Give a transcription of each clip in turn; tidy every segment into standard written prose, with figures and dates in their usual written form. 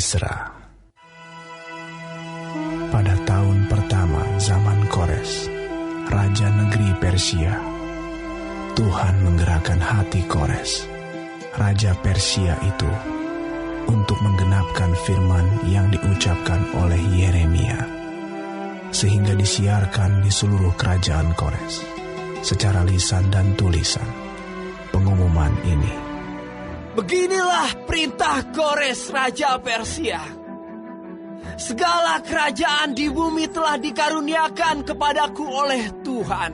Ezra. Pada tahun pertama zaman Kores, raja negeri Persia, Tuhan menggerakkan hati Kores, raja Persia itu, untuk menggenapkan firman yang diucapkan oleh Yeremia, sehingga disiarkan di seluruh kerajaan Kores, secara lisan dan tulisan, pengumuman ini. Beginilah perintah Kores raja Persia. Segala kerajaan di bumi telah dikaruniakan kepadaku oleh Tuhan,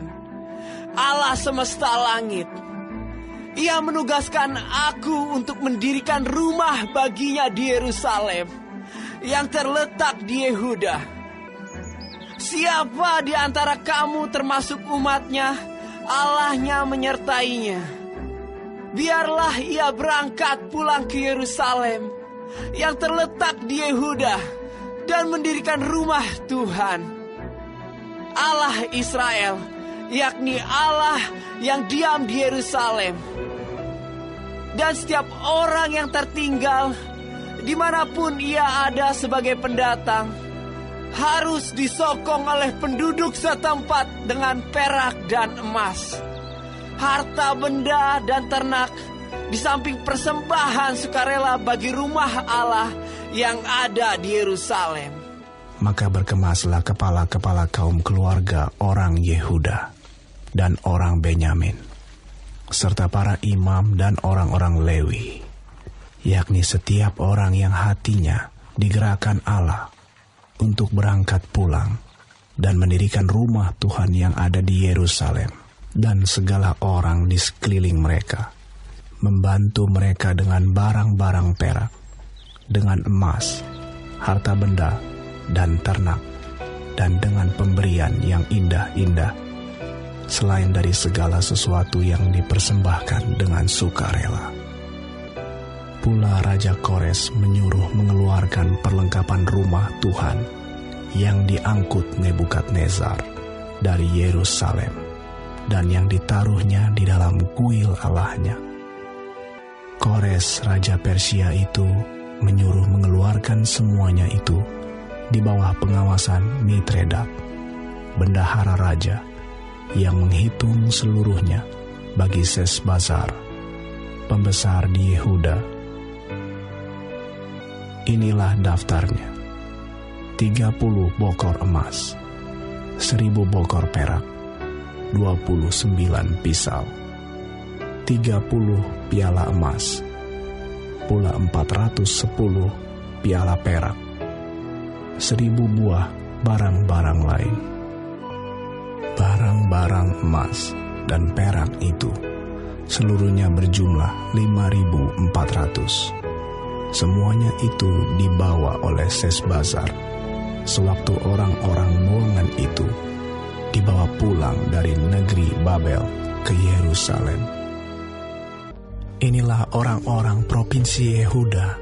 Allah semesta langit. Ia menugaskan aku untuk mendirikan rumah baginya di Yerusalem, yang terletak di Yehuda. Siapa di antara kamu termasuk umatnya, Allahnya menyertainya. Biarlah ia berangkat pulang ke Yerusalem, yang terletak di Yehuda, dan mendirikan rumah Tuhan, Allah Israel, yakni Allah yang diam di Yerusalem. Dan setiap orang yang tertinggal, dimanapun ia ada sebagai pendatang, harus disokong oleh penduduk setempat dengan perak dan emas, harta benda dan ternak, di samping persembahan sukarela bagi rumah Allah yang ada di Yerusalem. Maka berkemaslah kepala-kepala kaum keluarga orang Yehuda dan orang Benyamin, serta para imam dan orang-orang Lewi, yakni setiap orang yang hatinya digerakkan Allah untuk berangkat pulang dan mendirikan rumah Tuhan yang ada di Yerusalem, dan segala orang di sekeliling mereka, membantu mereka dengan barang-barang perak, dengan emas, harta benda, dan ternak, dan dengan pemberian yang indah-indah, selain dari segala sesuatu yang dipersembahkan dengan sukarela. Pula Raja Kores menyuruh mengeluarkan perlengkapan rumah Tuhan yang diangkut Nebukadnezar dari Yerusalem, dan yang ditaruhnya di dalam kuil Allahnya. Kores Raja Persia itu menyuruh mengeluarkan semuanya itu di bawah pengawasan Mitredat, bendahara raja, yang menghitung seluruhnya bagi Sesbazar, pembesar di Yehuda. Inilah daftarnya: 30 bokor emas, 1000 bokor perak, 29 pisau, 30 piala emas, pula 410 piala perak, 1000 buah barang-barang lain. Barang-barang emas dan perak itu seluruhnya berjumlah 5.400. Semuanya itu dibawa oleh Sesbazar sewaktu orang-orang buangan itu dibawa pulang dari negeri Babel ke Yerusalem. Inilah orang-orang provinsi Yehuda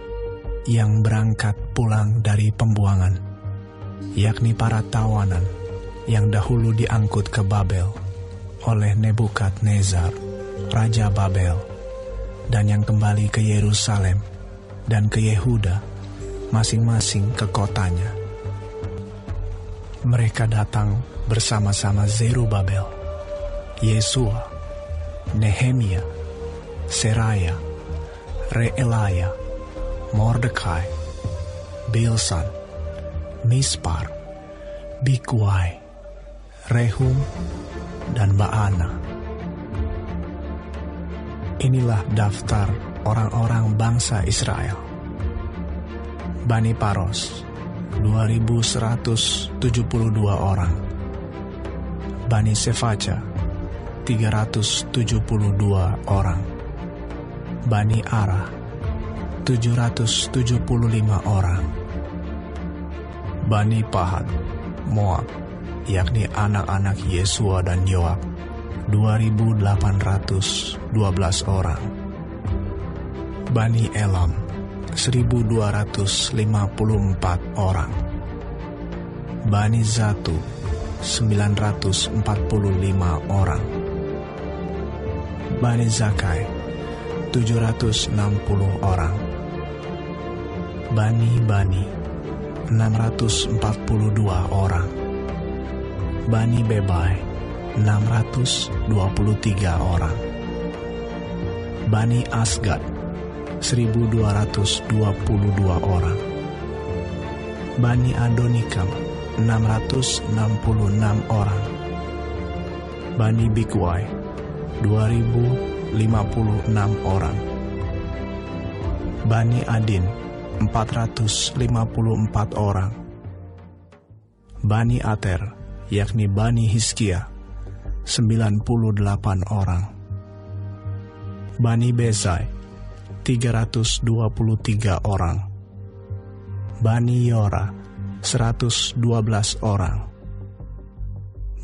yang berangkat pulang dari pembuangan, yakni para tawanan yang dahulu diangkut ke Babel oleh Nebukadnezar, Raja Babel, dan yang kembali ke Yerusalem dan ke Yehuda, masing-masing ke kotanya. Mereka datang bersama-sama Zerubabel, Yesua, Nehemia, Seraya, Reelaya, Mordekai, Bilsan, Mispar, Bigwai, Rehum, dan Baana. Inilah daftar orang-orang bangsa Israel. Bani Paros 2.172 orang. Bani Sefaca 372 orang. Bani Ara 775 orang. Bani Pahat Moab, yakni anak-anak Yesua dan Yoab, 2.812 orang. Bani Elam 1.254 orang. Bani Zatu 945 orang. Bani Zakai 760 orang. Bani 642 orang. Bani Bebai 623 orang. Bani Asgad 1222 orang. Bani Adonikam 666 orang. Bani Bigwai 2056 orang. Bani Adin 454 orang. Bani Ater, yakni Bani Hizkia, 98 orang. Bani Bezai 323 orang. Bani Yora 112 orang.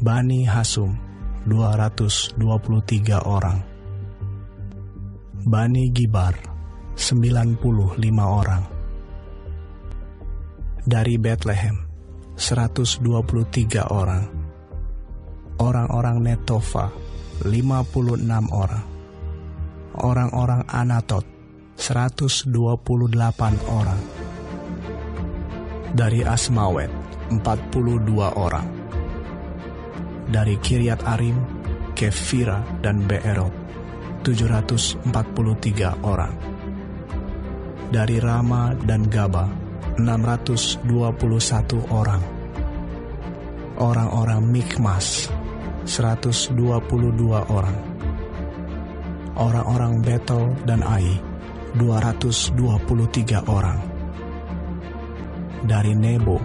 Bani Hasum 223 orang. Bani Gibar 95 orang. Dari Bethlehem 123 orang. Orang-orang Netofa 56 orang. Orang-orang Anatot 128 orang. Dari Asmawet 42 orang. Dari Kiryat Arim, Kefira, dan Beerot 743 orang. Dari Rama dan Gaba 621 orang. Orang-orang Mikmas 122 orang. Orang-orang Betel dan Ai 223 orang. Dari Nebo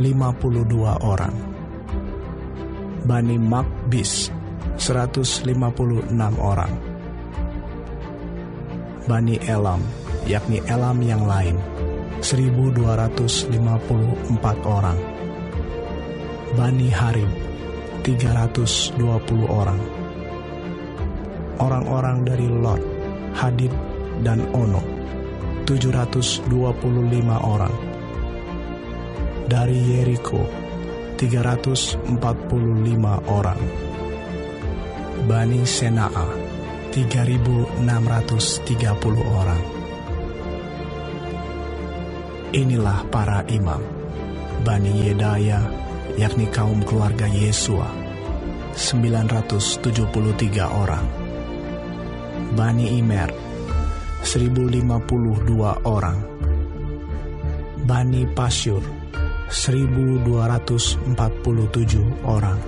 52 orang. Bani Makbis 156 orang. Bani Elam, yakni Elam yang lain, 1254 orang. Bani Harim 320 orang. Orang-orang dari Lot, Hadid, dan Ono 725 orang. Dari Yeriko 345 orang. Bani Senaa 3.630 orang. Inilah para imam. Bani Yedaya, yakni kaum keluarga Yesua, 973 orang. Bani Imer 1052 orang. Bani Pasyur 1247 orang.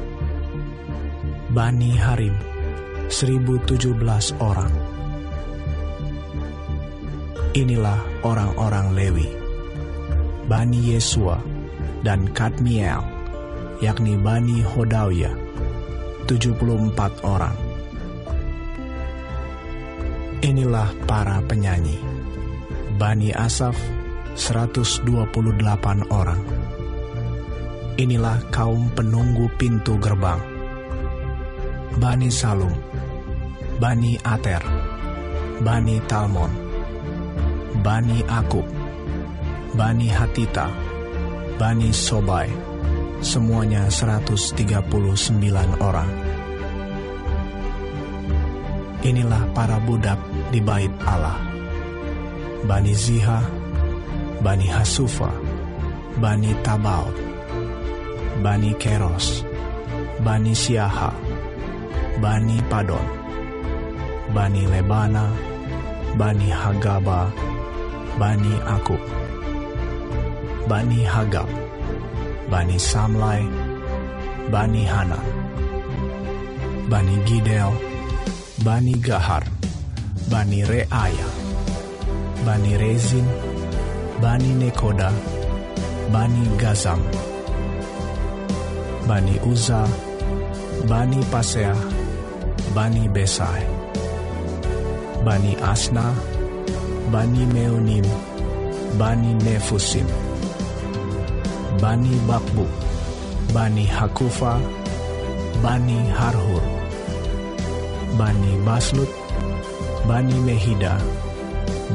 Bani Harim 1017 orang. Inilah orang-orang Lewi, Bani Yesua dan Kadmiel, yakni Bani Hodawia, 74 orang. Inilah para penyanyi, Bani Asaf 128 orang. Inilah kaum penunggu pintu gerbang, Bani Salum, Bani Ater, Bani Talmon, Bani Akub, Bani Hatita, Bani Sobai, semuanya 139 orang. Inilah para budak di bait Allah, Bani Ziha, Bani Hasufa, Bani Tabaot, Bani Keros, Bani Siaha, Bani Padon, Bani Lebana, Bani Hagaba, Bani Akub, Bani Hagab, Bani Samlai, Bani Hanan, Bani Gidel, Bani Gahar, Bani Reaya, Bani Rezin, Bani Nekoda, Bani Gazam, Bani Uza, Bani Paseah, Bani Besai, Bani Asna, Bani Meonim, Bani Nefusim, Bani Bakbuk, Bani Hakufa, Bani Harhur, Bani Baslut, Bani Mehida,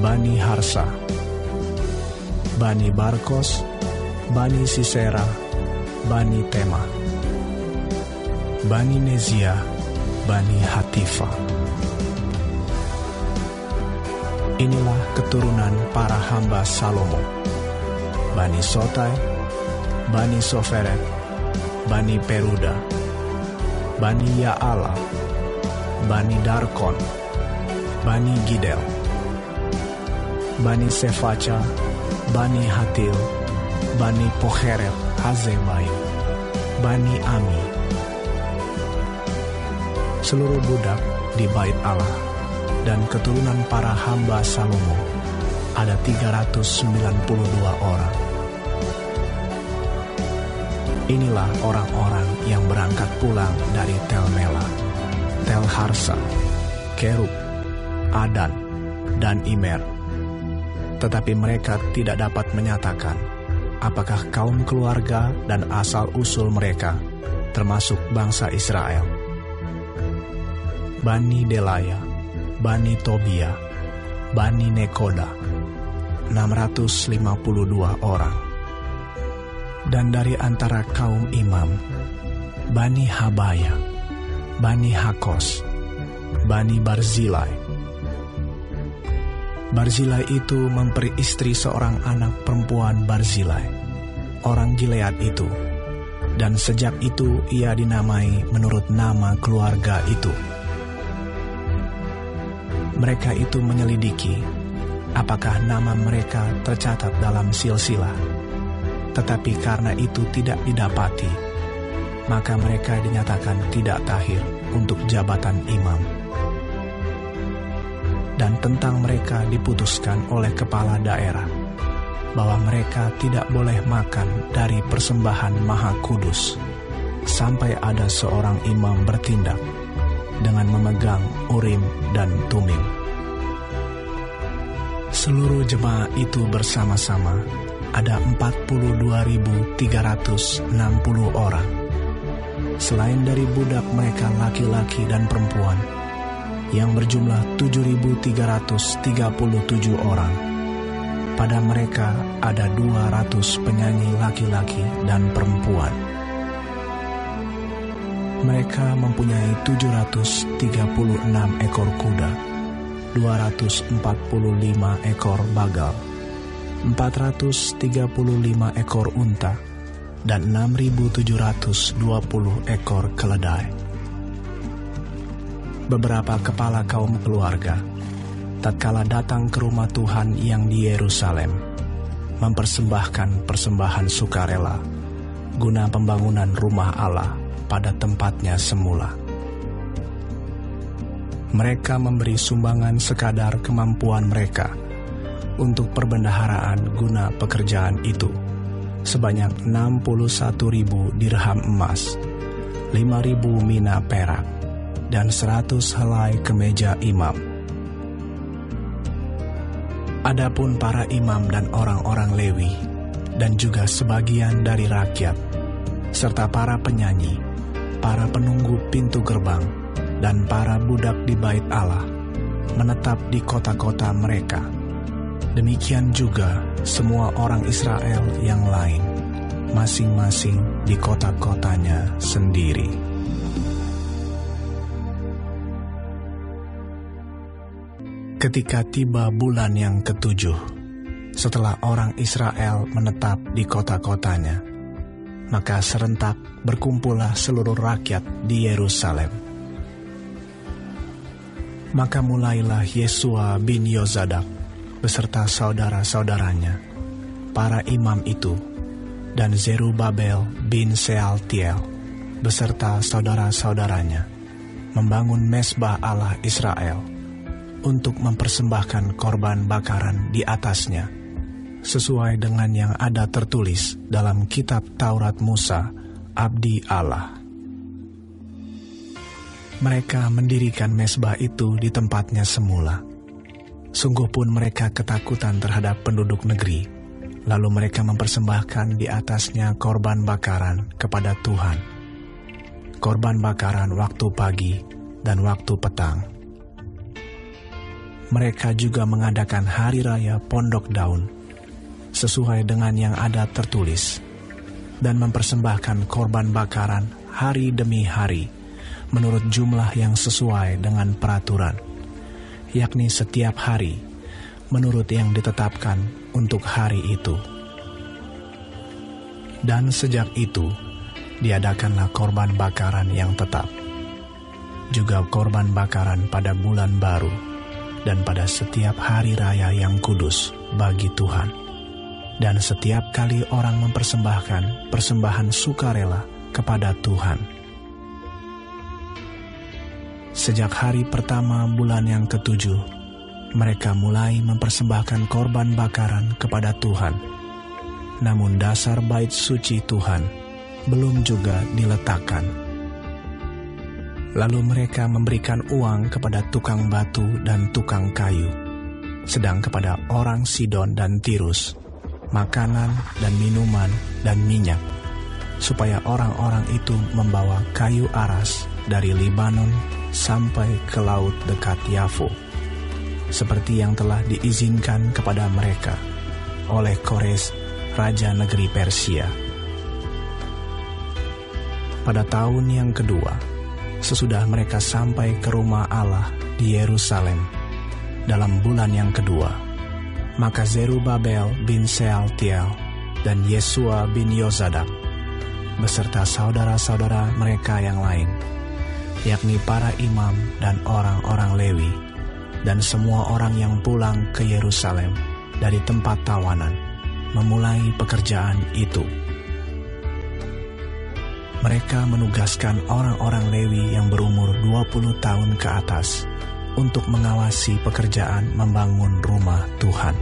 Bani Harsa, Bani Barkos, Bani Sisera, Bani Tema, Bani Nezia, Bani Hatifa. Inilah keturunan para hamba Salomo, Bani Sotai, Bani Soferet, Bani Peruda, Bani Ya'ala, Bani Darkon, Bani Gidel, Bani Sefaca, Bani Hatil, Bani Pocheret Hazebai, Bani Ami. Seluruh budak di bait Allah dan keturunan para hamba Salomo ada 392 orang. Inilah orang-orang yang berangkat pulang dari Tel Mela, Tel Harsa, Kerub, Adan, dan Imer. Tetapi mereka tidak dapat menyatakan apakah kaum keluarga dan asal-usul mereka termasuk bangsa Israel. Bani Delaya, Bani Tobia, Bani Nekoda, 652 orang. Dan dari antara kaum imam, Bani Habaya, Bani Hakos, Bani Barzilai. Barzilai itu memperi istri seorang anak perempuan Barzilai, orang Gilead itu, dan sejak itu ia dinamai menurut nama keluarga itu. Mereka itu menyelidiki apakah nama mereka tercatat dalam silsilah, tetapi karena itu tidak didapati, maka mereka dinyatakan tidak tahir untuk jabatan imam. Dan tentang mereka diputuskan oleh kepala daerah bahwa mereka tidak boleh makan dari persembahan Maha Kudus sampai ada seorang imam bertindak dengan memegang Urim dan Tumim. Seluruh jemaah itu bersama-sama ada 42.360 orang. Selain dari budak mereka laki-laki dan perempuan, yang berjumlah 7.337 orang. Pada mereka ada 200 penyanyi laki-laki dan perempuan. Mereka mempunyai 736 ekor kuda, 245 ekor bagal, 435 ekor unta, dan 6.720 ekor keledai. Beberapa kepala kaum keluarga tatkala datang ke rumah Tuhan yang di Yerusalem mempersembahkan persembahan sukarela guna pembangunan rumah Allah pada tempatnya semula. Mereka memberi sumbangan sekadar kemampuan mereka untuk perbendaharaan guna pekerjaan itu, sebanyak 61.000 dirham emas, 5.000 mina perak, dan 100 helai kemeja imam. Adapun para imam dan orang-orang Lewi, dan juga sebagian dari rakyat, serta para penyanyi, para penunggu pintu gerbang, dan para budak di bait Allah, menetap di kota-kota mereka. Demikian juga semua orang Israel yang lain, masing-masing di kota-kotanya sendiri. Ketika tiba bulan yang ke-7, setelah orang Israel menetap di kota-kotanya, maka serentak berkumpullah seluruh rakyat di Yerusalem. Maka mulailah Yesua bin Yozadak beserta saudara-saudaranya, para imam itu, dan Zerubabel bin Sealtiel beserta saudara-saudaranya, membangun mezbah Allah Israel untuk mempersembahkan korban bakaran di atasnya, sesuai dengan yang ada tertulis dalam kitab Taurat Musa, abdi Allah. Mereka mendirikan mezbah itu di tempatnya semula. Sungguh pun mereka ketakutan terhadap penduduk negeri, lalu mereka mempersembahkan di atasnya korban bakaran kepada Tuhan. Korban bakaran waktu pagi dan waktu petang. Mereka juga mengadakan hari raya Pondok Daun, sesuai dengan yang ada tertulis, dan mempersembahkan korban bakaran hari demi hari, menurut jumlah yang sesuai dengan peraturan, yakni setiap hari, menurut yang ditetapkan untuk hari itu. Dan sejak itu, diadakanlah korban bakaran yang tetap, juga korban bakaran pada bulan baru, dan pada setiap hari raya yang kudus bagi Tuhan. Dan setiap kali orang mempersembahkan persembahan sukarela kepada Tuhan. Sejak hari pertama bulan yang ke-7, mereka mulai mempersembahkan korban bakaran kepada Tuhan. Namun dasar bait suci Tuhan belum juga diletakkan. Lalu mereka memberikan uang kepada tukang batu dan tukang kayu, sedang kepada orang Sidon dan Tirus, makanan dan minuman dan minyak, supaya orang-orang itu membawa kayu aras dari Libanon sampai ke laut dekat Yafo, seperti yang telah diizinkan kepada mereka oleh Kores, Raja negeri Persia. Pada tahun yang kedua, sesudah mereka sampai ke rumah Allah di Yerusalem, dalam bulan yang kedua, maka Zerubabel bin Sealtiel dan Yesua bin Yozadak, beserta saudara-saudara mereka yang lain, yakni para imam dan orang-orang Lewi, dan semua orang yang pulang ke Yerusalem dari tempat tawanan, memulai pekerjaan itu. Mereka menugaskan orang-orang Lewi yang berumur 20 tahun ke atas untuk mengawasi pekerjaan membangun rumah Tuhan.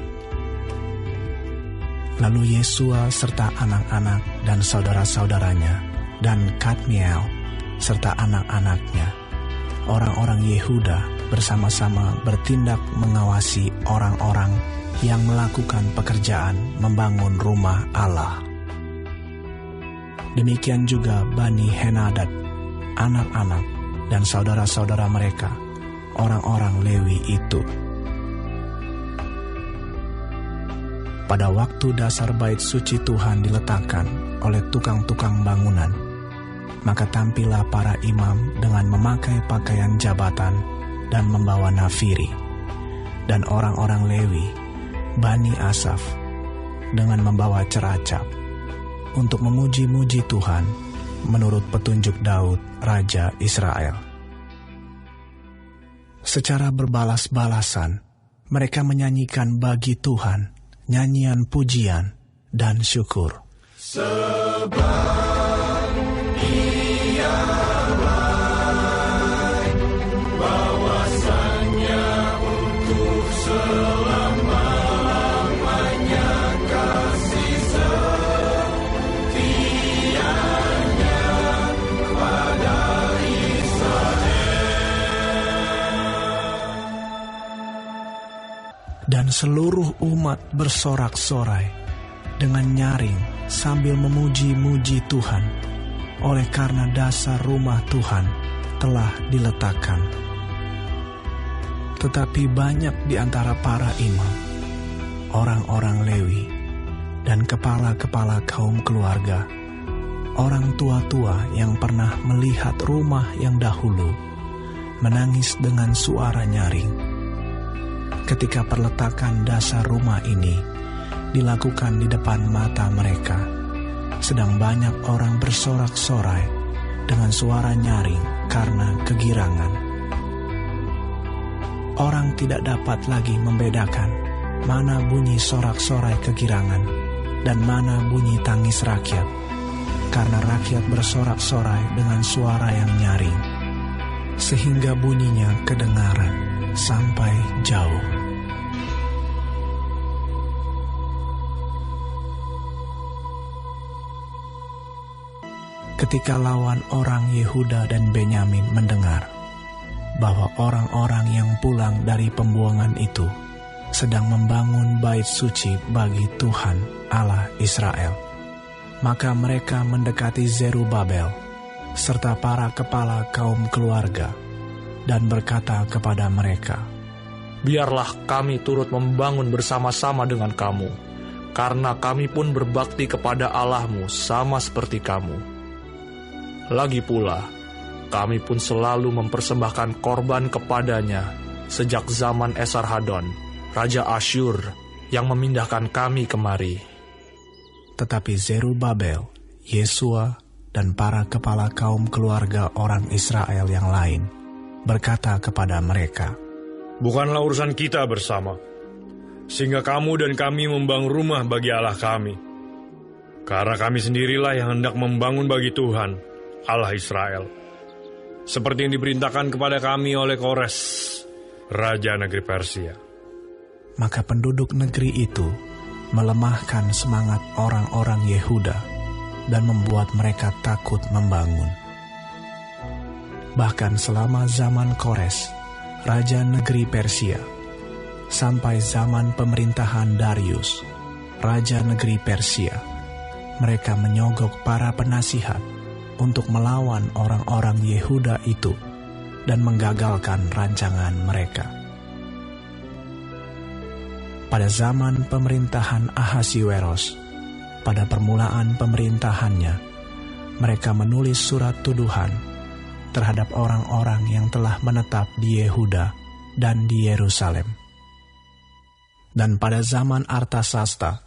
Lalu Yesua serta anak-anak dan saudara-saudaranya, dan Kadmiel serta anak-anaknya, orang-orang Yehuda bersama-sama bertindak mengawasi orang-orang yang melakukan pekerjaan membangun rumah Allah. Demikian juga Bani Henadad, anak-anak dan saudara-saudara mereka, orang-orang Lewi itu. Pada waktu dasar bait suci Tuhan diletakkan oleh tukang-tukang bangunan, maka tampillah para imam dengan memakai pakaian jabatan dan membawa nafiri, dan orang-orang Lewi, Bani Asaf, dengan membawa ceracap, untuk memuji-muji Tuhan menurut petunjuk Daud, Raja Israel. Secara berbalas-balasan, mereka menyanyikan bagi Tuhan nyanyian pujian dan syukur. Sebab Ia baik, bawasannya untuk selama-lamanya, kasih setianya kepada Israel. Dan seluruh umat bersorak-sorai dengan nyaring sambil memuji-muji Tuhan, oleh karena dasar rumah Tuhan telah diletakkan. Tetapi banyak di antara para imam, orang-orang Lewi, dan kepala-kepala kaum keluarga, orang tua-tua yang pernah melihat rumah yang dahulu, menangis dengan suara nyaring ketika perletakan dasar rumah ini dilakukan di depan mata mereka, sedang banyak orang bersorak-sorai dengan suara nyaring karena kegirangan. Orang tidak dapat lagi membedakan mana bunyi sorak-sorai kegirangan dan mana bunyi tangis rakyat, karena rakyat bersorak-sorai dengan suara yang nyaring, sehingga bunyinya kedengaran sampai jauh. Ketika lawan orang Yehuda dan Benyamin mendengar bahwa orang-orang yang pulang dari pembuangan itu sedang membangun bait suci bagi Tuhan Allah Israel, maka mereka mendekati Zerubabel serta para kepala kaum keluarga dan berkata kepada mereka, "Biarlah kami turut membangun bersama-sama dengan kamu, karena kami pun berbakti kepada Allahmu sama seperti kamu. Lagi pula, kami pun selalu mempersembahkan korban kepadanya sejak zaman Esarhadon, Raja Asyur, yang memindahkan kami kemari." Tetapi Zerubabel Yesua dan para kepala kaum keluarga orang Israel yang lain berkata kepada mereka, "Bukanlah urusan kita bersama, sehingga kamu dan kami membangun rumah bagi Allah kami. Karena kami sendirilah yang hendak membangun bagi Tuhan, Allah Israel. Seperti yang diperintahkan kepada kami oleh Kores, Raja negeri Persia." Maka penduduk negeri itu melemahkan semangat orang-orang Yehuda dan membuat mereka takut membangun. Bahkan selama zaman Kores, Raja negeri Persia, sampai zaman pemerintahan Darius, Raja negeri Persia, mereka menyogok para penasihat untuk melawan orang-orang Yehuda itu dan menggagalkan rancangan mereka. Pada zaman pemerintahan Ahasiweros, pada permulaan pemerintahannya, mereka menulis surat tuduhan terhadap orang-orang yang telah menetap di Yehuda dan di Yerusalem. Dan pada zaman Artasasta,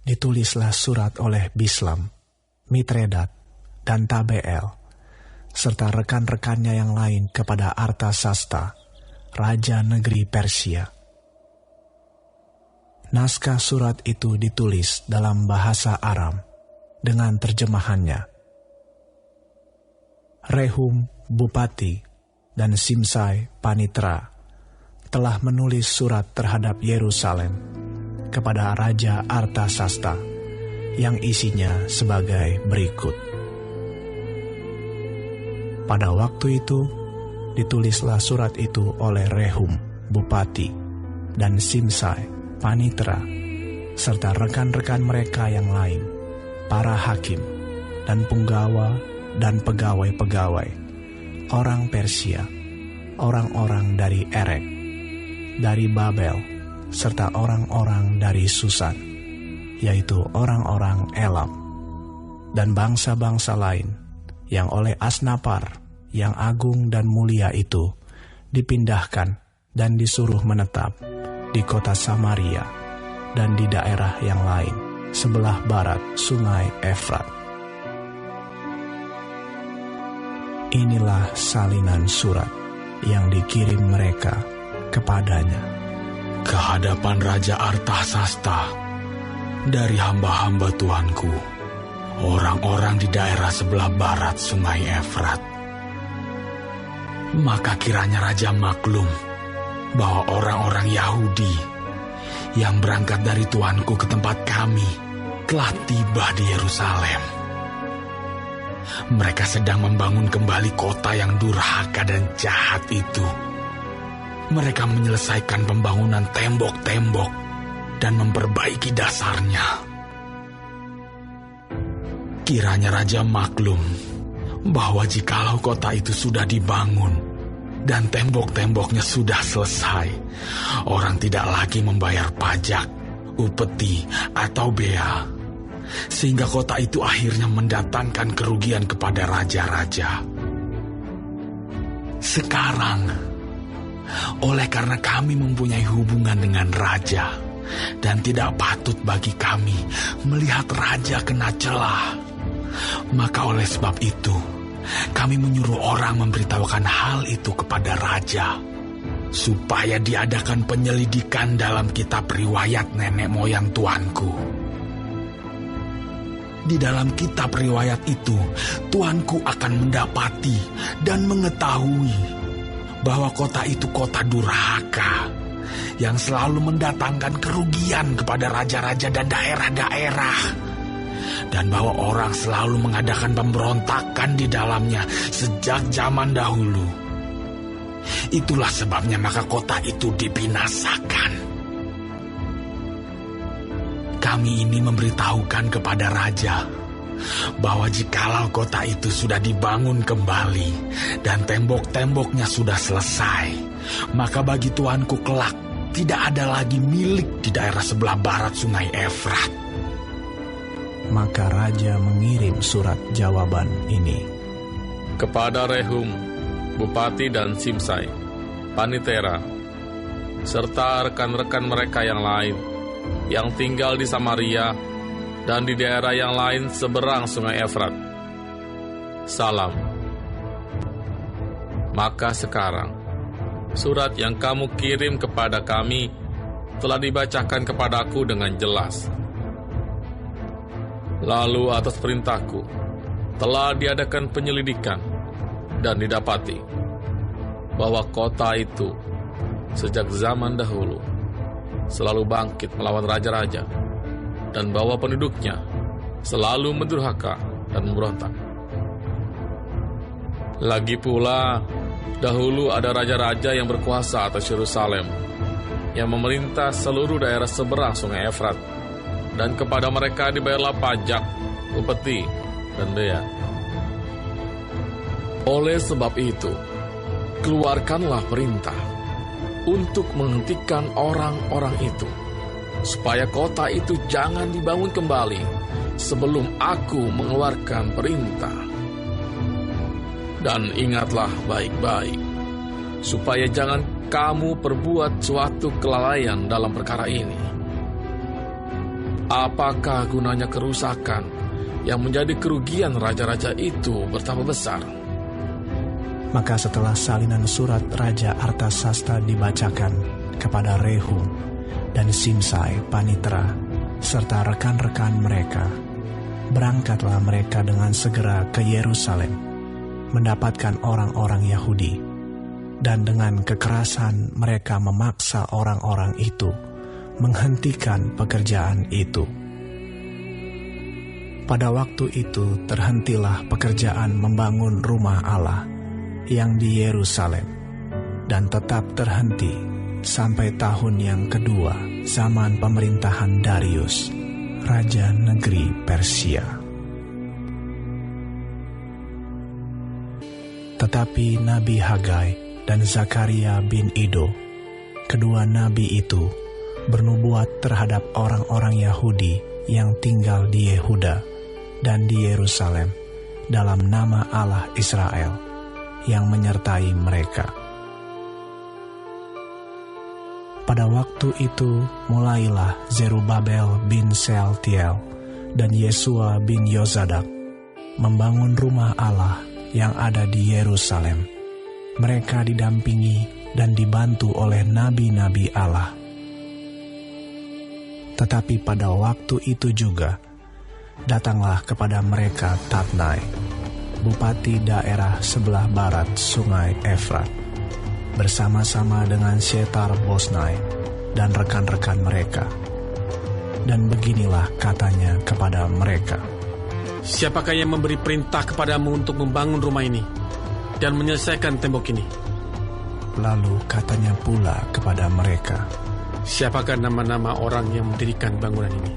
ditulislah surat oleh Bislam, Mitredat, dan Tabeel, serta rekan-rekannya yang lain kepada Artasasta, Raja negeri Persia. Naskah surat itu ditulis dalam bahasa Aram dengan terjemahannya. Rehum, Bupati, dan Simsai, Panitra, telah menulis surat terhadap Yerusalem kepada Raja Artasasta yang isinya sebagai berikut. Pada waktu itu, ditulislah surat itu oleh Rehum, Bupati, dan Simsai, Panitra, serta rekan-rekan mereka yang lain, para hakim, dan punggawa dan pegawai-pegawai, orang Persia, orang-orang dari Erek, dari Babel, serta orang-orang dari Susan, yaitu orang-orang Elam, dan bangsa-bangsa lain yang oleh Asnapar yang agung dan mulia itu dipindahkan dan disuruh menetap di kota Samaria dan di daerah yang lain sebelah barat sungai Efrat. Inilah salinan surat yang dikirim mereka kepadanya. Ke hadapan Raja Artasasta, dari hamba-hamba Tuanku, orang-orang di daerah sebelah barat sungai Efrat. Maka kiranya Raja maklum bahwa orang-orang Yahudi yang berangkat dari Tuanku ke tempat kami telah tiba di Yerusalem. Mereka sedang membangun kembali kota yang durhaka dan jahat itu. Mereka menyelesaikan pembangunan tembok-tembok dan memperbaiki dasarnya. Kiranya Raja maklum bahwa jikalau kota itu sudah dibangun dan tembok-temboknya sudah selesai, orang tidak lagi membayar pajak, upeti, atau bea, sehingga kota itu akhirnya mendatangkan kerugian kepada raja-raja. Sekarang, oleh karena kami mempunyai hubungan dengan raja, dan tidak patut bagi kami melihat raja kena celah, maka oleh sebab itu, kami menyuruh orang memberitahukan hal itu kepada raja, supaya diadakan penyelidikan dalam kitab riwayat nenek moyang tuanku. Di dalam kitab riwayat itu, tuanku akan mendapati dan mengetahui bahwa kota itu kota durhaka, yang selalu mendatangkan kerugian kepada raja-raja dan daerah-daerah, dan bahwa orang selalu mengadakan pemberontakan di dalamnya sejak zaman dahulu. Itulah sebabnya maka kota itu dibinasakan. Kami ini memberitahukan kepada raja bahwa jikalau kota itu sudah dibangun kembali dan tembok-temboknya sudah selesai, maka bagi tuanku kelak tidak ada lagi milik di daerah sebelah barat sungai Efrat. Maka raja mengirim surat jawaban ini kepada Rehum, Bupati, dan Simsai, Panitera, serta rekan-rekan mereka yang lain yang tinggal di Samaria dan di daerah yang lain seberang sungai Efrat. Salam. Maka sekarang, surat yang kamu kirim kepada kami telah dibacakan kepadaku dengan jelas. Lalu atas perintahku, telah diadakan penyelidikan dan didapati bahwa kota itu sejak zaman dahulu selalu bangkit melawan raja-raja, dan bahwa penduduknya selalu mendurhaka dan memberontak. Lagi pula, dahulu ada raja-raja yang berkuasa atas Yerusalem, yang memerintah seluruh daerah seberang sungai Efrat, dan kepada mereka dibayarlah pajak, upeti, dan bea. Oleh sebab itu, keluarkanlah perintah untuk menghentikan orang-orang itu, supaya kota itu jangan dibangun kembali sebelum aku mengeluarkan perintah. Dan ingatlah baik-baik, supaya jangan kamu perbuat suatu kelalaian dalam perkara ini. Apakah gunanya kerusakan yang menjadi kerugian raja-raja itu bertambah besar? Maka setelah salinan surat Raja Artasasta dibacakan kepada Rehum dan Simsai Panitera serta rekan-rekan mereka, berangkatlah mereka dengan segera ke Yerusalem, mendapatkan orang-orang Yahudi, dan dengan kekerasan mereka memaksa orang-orang itu menghentikan pekerjaan itu. Pada waktu itu terhentilah pekerjaan membangun rumah Allah yang di Yerusalem, dan tetap terhenti sampai tahun yang kedua zaman pemerintahan Darius, Raja negeri Persia. Tetapi Nabi Hagai dan Zakaria bin Ido, kedua nabi itu, bernubuat terhadap orang-orang Yahudi yang tinggal di Yehuda dan di Yerusalem dalam nama Allah Israel yang menyertai mereka. Pada waktu itu mulailah Zerubabel bin Sealtiel dan Yesua bin Yozadak membangun rumah Allah yang ada di Yerusalem. Mereka didampingi dan dibantu oleh nabi-nabi Allah. Tetapi pada waktu itu juga, datanglah kepada mereka Tatnai, bupati daerah sebelah barat sungai Efrat, bersama-sama dengan Syetar-Bosnai dan rekan-rekan mereka. Dan beginilah katanya kepada mereka, "Siapakah yang memberi perintah kepadamu untuk membangun rumah ini dan menyelesaikan tembok ini?" Lalu katanya pula kepada mereka, "Siapakah nama-nama orang yang mendirikan bangunan ini?"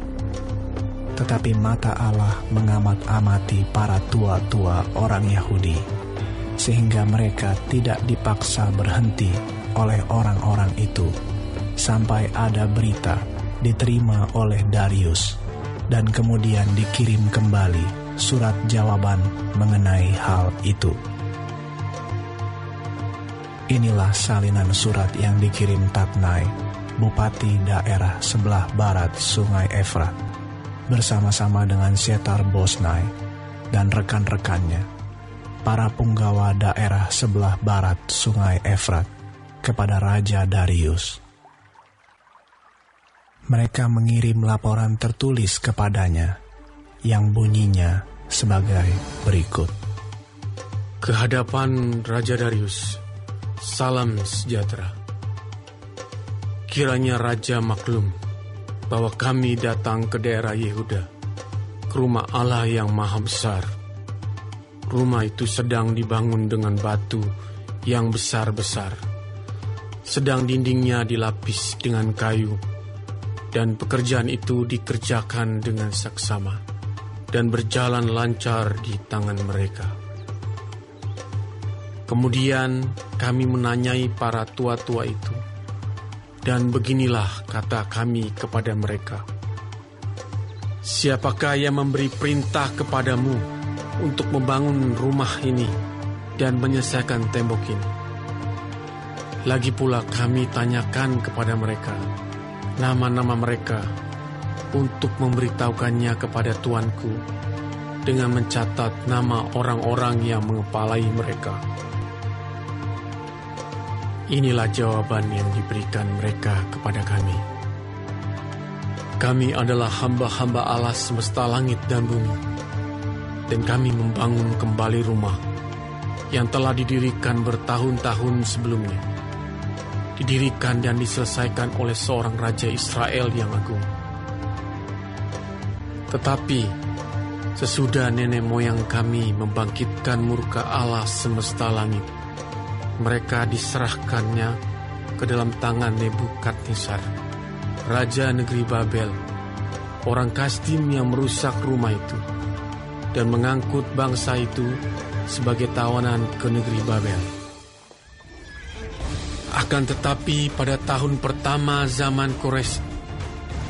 Tetapi mata Allah mengamat-amati para tua-tua orang Yahudi, sehingga mereka tidak dipaksa berhenti oleh orang-orang itu, sampai ada berita diterima oleh Darius, dan kemudian dikirim kembali surat jawaban mengenai hal itu. Inilah salinan surat yang dikirim Tatnai, bupati daerah sebelah barat sungai Efrat, bersama-sama dengan Syetar-Bosnai dan rekan-rekannya, para punggawa daerah sebelah barat sungai Efrat, kepada Raja Darius. Mereka mengirim laporan tertulis kepadanya, yang bunyinya sebagai berikut. Kehadapan Raja Darius, salam sejahtera. Kiranya Raja maklum bahwa kami datang ke daerah Yehuda, ke rumah Allah yang maha besar. Rumah itu sedang dibangun dengan batu yang besar-besar. Sedang dindingnya dilapis dengan kayu, dan pekerjaan itu dikerjakan dengan saksama dan berjalan lancar di tangan mereka. Kemudian kami menanyai para tua-tua itu, dan beginilah kata kami kepada mereka, "Siapakah yang memberi perintah kepadamu untuk membangun rumah ini dan menyelesaikan tembok ini?" Lagi pula kami tanyakan kepada mereka nama-nama mereka, untuk memberitahukannya kepada tuanku dengan mencatat nama orang-orang yang mengepalai mereka. Inilah jawaban yang diberikan mereka kepada kami. Kami adalah hamba-hamba Allah semesta langit dan bumi, dan kami membangun kembali rumah yang telah didirikan bertahun-tahun sebelumnya. Didirikan dan diselesaikan oleh seorang raja Israel yang agung. Tetapi sesudah nenek moyang kami membangkitkan murka Allah semesta langit, mereka diserahkannya ke dalam tangan Nebukadnezar, raja negeri Babel, orang Kasdim yang merusak rumah itu dan mengangkut bangsa itu sebagai tawanan ke negeri Babel. Akan tetapi pada tahun pertama zaman Kores,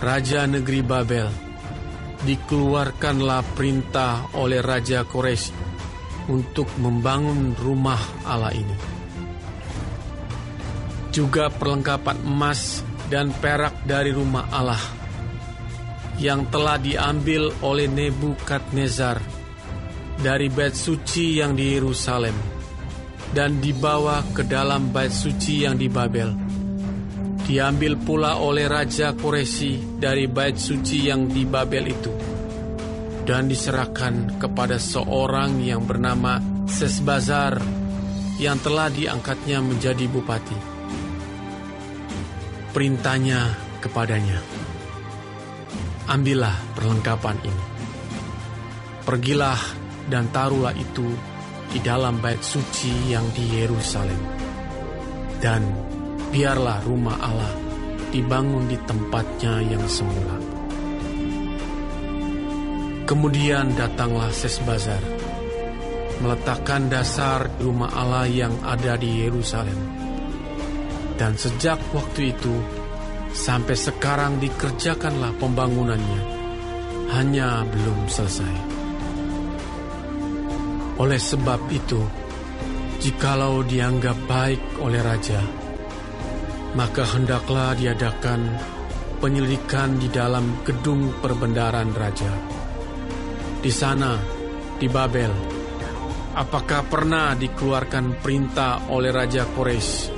raja negeri Babel, dikeluarkanlah perintah oleh Raja Kores untuk membangun rumah Allah ini. Juga perlengkapan emas dan perak dari rumah Allah yang telah diambil oleh Nebukadnezar dari bait suci yang di Yerusalem dan dibawa ke dalam bait suci yang di Babel. Diambil pula oleh Raja Koresi dari bait suci yang di Babel itu dan diserahkan kepada seorang yang bernama Sesbazar yang telah diangkatnya menjadi bupati. Perintahnya kepadanya, ambillah perlengkapan ini, pergilah dan taruhlah itu di dalam bait suci yang di Yerusalem, dan biarlah rumah Allah dibangun di tempatnya yang semula. Kemudian datanglah Sesbazar, meletakkan dasar rumah Allah yang ada di Yerusalem. Dan sejak waktu itu sampai sekarang dikerjakanlah pembangunannya, hanya belum selesai. Oleh sebab itu, jikalau dianggap baik oleh raja, maka hendaklah diadakan penyelidikan di dalam gedung perbendaharaan raja. Di sana, di Babel, apakah pernah dikeluarkan perintah oleh Raja Kores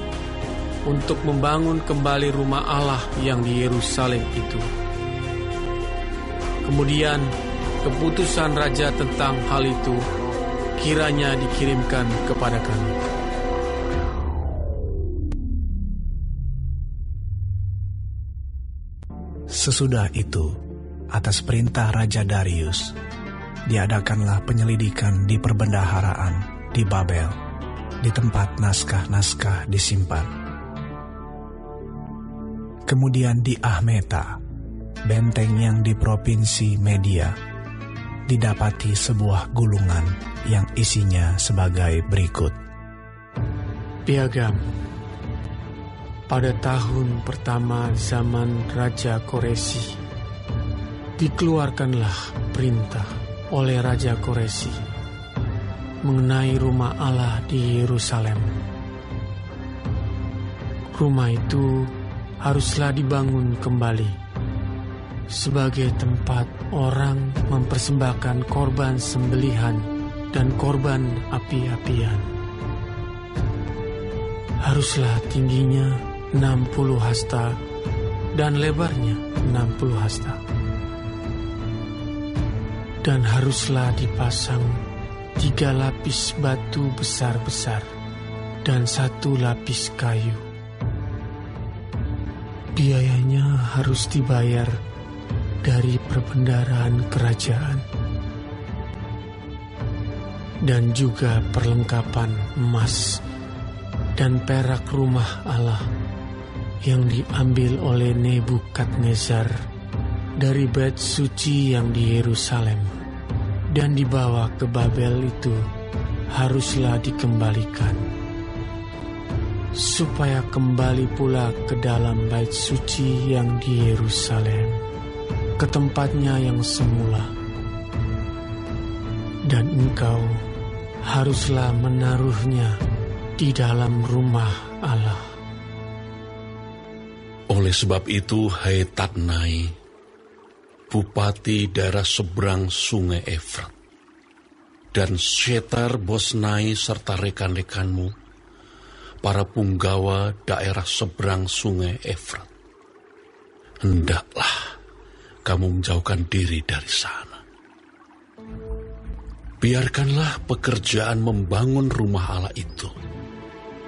untuk membangun kembali rumah Allah yang di Yerusalem itu? Kemudian keputusan raja tentang hal itu kiranya dikirimkan kepada kami. Sesudah itu, atas perintah Raja Darius, diadakanlah penyelidikan di perbendaharaan di Babel, di tempat naskah-naskah disimpan. Kemudian di Ahmeta, benteng yang di provinsi Media, didapati sebuah gulungan yang isinya sebagai berikut. Piagam. Pada tahun pertama zaman Raja Koresi, dikeluarkanlah perintah oleh Raja Koresi mengenai rumah Allah di Yerusalem. Rumah itu haruslah dibangun kembali sebagai tempat orang mempersembahkan korban sembelihan dan korban api-apian. Haruslah tingginya 60 hasta dan lebarnya 60 hasta. Dan haruslah dipasang 3 lapis batu besar-besar dan 1 lapis kayu. Biayanya harus dibayar dari perbendaharaan kerajaan. Dan juga perlengkapan emas dan perak rumah Allah yang diambil oleh Nebukadnezar dari bait suci yang di Yerusalem dan dibawa ke Babel itu haruslah dikembalikan, supaya kembali pula ke dalam bait suci yang di Yerusalem, ke tempatnya yang semula. Dan engkau haruslah menaruhnya di dalam rumah Allah. Oleh sebab itu, hai Tatnai, bupati daerah seberang sungai Efrat, dan Syetar-Bosnai serta rekan-rekanmu, para punggawa daerah seberang sungai Efrat. Hendaklah kamu menjauhkan diri dari sana. Biarkanlah pekerjaan membangun rumah Allah itu.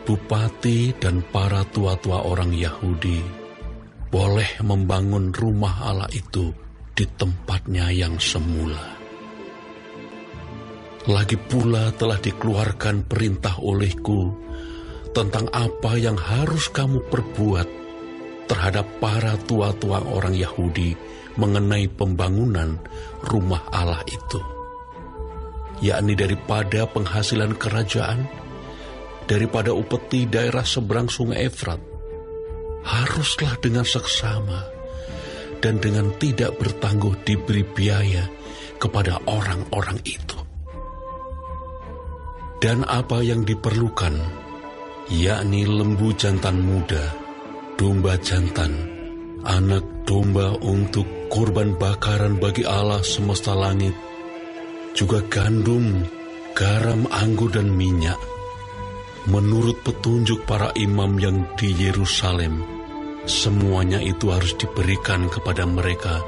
Bupati dan para tua-tua orang Yahudi boleh membangun rumah Allah itu di tempatnya yang semula. Lagi pula telah dikeluarkan perintah olehku tentang apa yang harus kamu perbuat terhadap para tua-tua orang Yahudi mengenai pembangunan rumah Allah itu, yakni daripada penghasilan kerajaan, daripada upeti daerah seberang sungai Efrat, haruslah dengan seksama dan dengan tidak bertangguh diberi biaya kepada orang-orang itu. Dan apa yang diperlukan, yakni lembu jantan muda, domba jantan, anak domba untuk korban bakaran bagi Allah semesta langit, juga gandum, garam, anggur, dan minyak, menurut petunjuk para imam yang di Yerusalem. Semuanya itu harus diberikan kepada mereka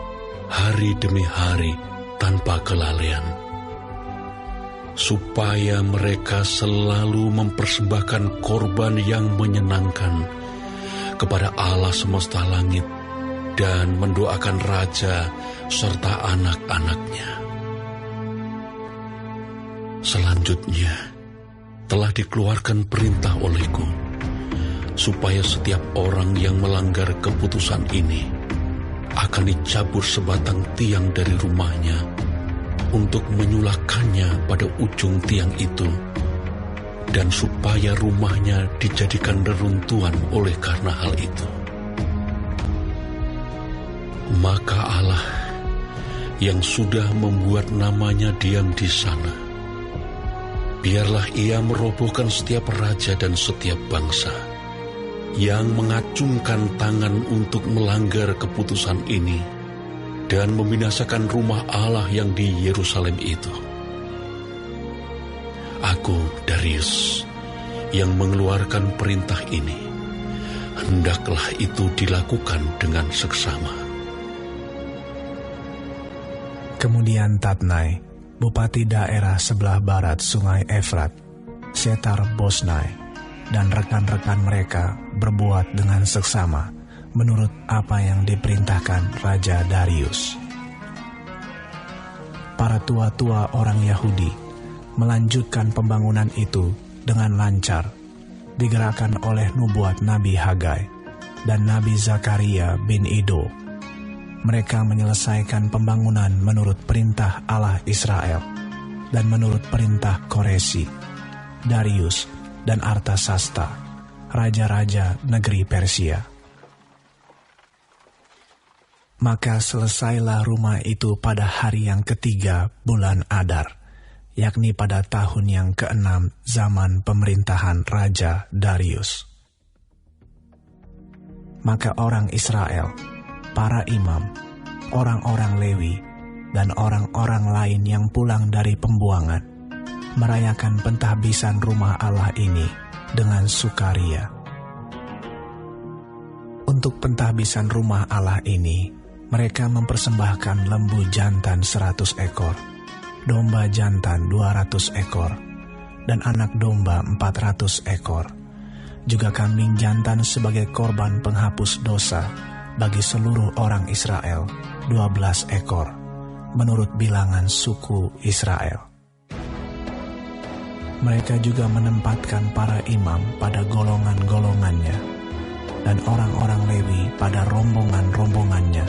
hari demi hari tanpa kelalaian, supaya mereka selalu mempersembahkan korban yang menyenangkan kepada Allah semesta langit dan mendoakan raja serta anak-anaknya. Selanjutnya, telah dikeluarkan perintah olehku, supaya setiap orang yang melanggar keputusan ini akan dicabut sebatang tiang dari rumahnya untuk menyulakannya pada ujung tiang itu, dan supaya rumahnya dijadikan reruntuhan oleh karena hal itu. Maka Allah yang sudah membuat namanya diam di sana, biarlah ia merobohkan setiap raja dan setiap bangsa yang mengacungkan tangan untuk melanggar keputusan ini dan membinasakan rumah Allah yang di Yerusalem itu. Aku, Darius, yang mengeluarkan perintah ini, hendaklah itu dilakukan dengan seksama. Kemudian Tatnai, bupati daerah sebelah barat sungai Efrat, Syetar-Bosnai, dan rekan-rekan mereka berbuat dengan seksama menurut apa yang diperintahkan Raja Darius. Para tua-tua orang Yahudi melanjutkan pembangunan itu dengan lancar, digerakkan oleh nubuat Nabi Hagai dan Nabi Zakaria bin Ido. Mereka menyelesaikan pembangunan menurut perintah Allah Israel dan menurut perintah Koresi, Darius, dan Artasasta, raja-raja negeri Persia. Maka selesailah rumah itu pada hari yang ketiga bulan Adar, yakni pada tahun yang ke-6 zaman pemerintahan Raja Darius. Maka orang Israel, para imam, orang-orang Lewi, dan orang-orang lain yang pulang dari pembuangan merayakan pentahbisan rumah Allah ini dengan sukaria. Untuk pentahbisan rumah Allah ini, mereka mempersembahkan lembu jantan 100 ekor, domba jantan 200 ekor, dan anak domba 400 ekor, juga kambing jantan sebagai korban penghapus dosa bagi seluruh orang Israel 12 ekor, menurut bilangan suku Israel. Mereka juga menempatkan para imam pada golongan-golongannya dan orang-orang Lewi pada rombongan-rombongannya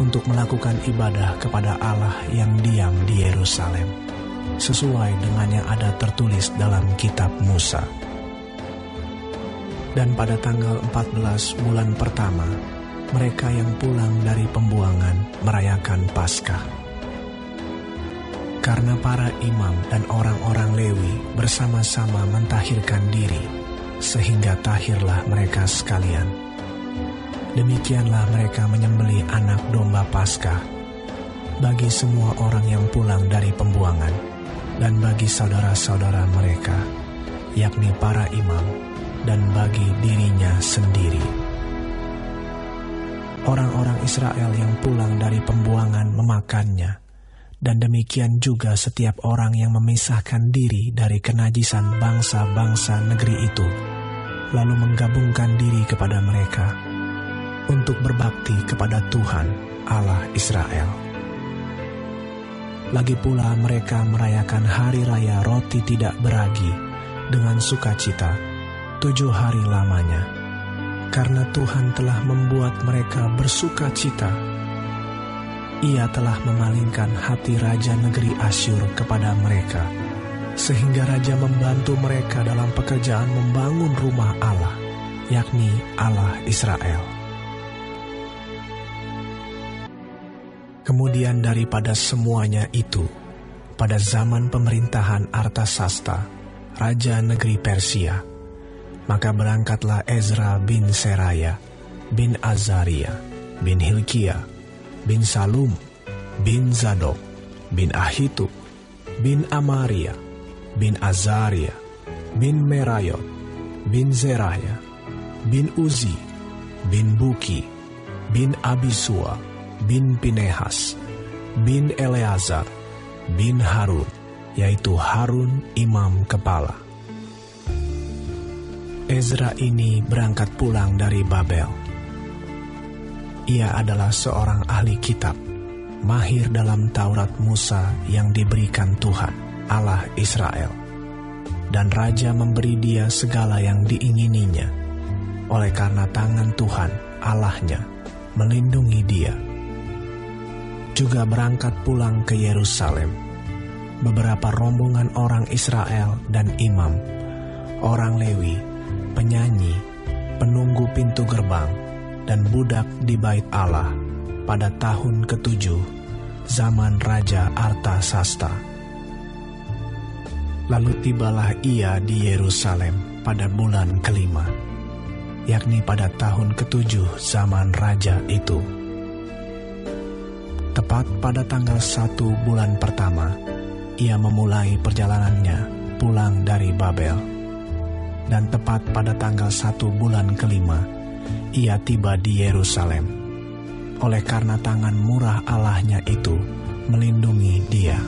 untuk melakukan ibadah kepada Allah yang diam di Yerusalem, sesuai dengan yang ada tertulis dalam kitab Musa. Dan pada tanggal 14 bulan pertama, mereka yang pulang dari pembuangan merayakan Paskah. Karena para imam dan orang-orang Lewi bersama-sama mentahirkan diri, sehingga tahirlah mereka sekalian. Demikianlah mereka menyembelih anak domba Paskah bagi semua orang yang pulang dari pembuangan dan bagi saudara-saudara mereka, yakni para imam, dan bagi dirinya sendiri. Orang-orang Israel yang pulang dari pembuangan memakannya, dan demikian juga setiap orang yang memisahkan diri dari kenajisan bangsa-bangsa negeri itu, lalu menggabungkan diri kepada mereka untuk berbakti kepada Tuhan Allah Israel. Lagi pula mereka merayakan hari raya roti tidak beragi dengan sukacita 7 hari lamanya, karena Tuhan telah membuat mereka bersukacita. Ia telah memalingkan hati raja negeri Asyur kepada mereka, sehingga raja membantu mereka dalam pekerjaan membangun rumah Allah, yakni Allah Israel. Kemudian daripada semuanya itu, pada zaman pemerintahan Artasasta, raja negeri Persia, maka berangkatlah Ezra bin Seraya, bin Azaria, bin Hilkiah, bin Salum, bin Zadok, bin Ahitub, bin Amaria, bin Azaria, bin Merayot, bin Zeraya, bin Uzi, bin Buki, bin Abisua, bin Pinehas, bin Eleazar, bin Harun, yaitu Harun imam kepala. Ezra ini berangkat pulang dari Babel. Ia adalah seorang ahli kitab, mahir dalam Taurat Musa yang diberikan Tuhan, Allah Israel. Dan raja memberi dia segala yang diingininya, oleh karena tangan Tuhan, Allahnya, melindungi dia. Juga berangkat pulang ke Yerusalem beberapa rombongan orang Israel dan imam, orang Lewi, penyanyi, penunggu pintu gerbang, dan budak di bait Allah pada tahun ke-7 zaman Raja Artasasta. Lalu tibalah ia di Yerusalem pada bulan ke-5, yakni pada tahun ke-7 zaman raja itu. Tepat pada tanggal 1 bulan pertama, ia memulai perjalanannya pulang dari Babel. Dan tepat pada tanggal 1 bulan ke-5, ia tiba di Yerusalem, oleh karena tangan murah Allahnya itu melindungi dia.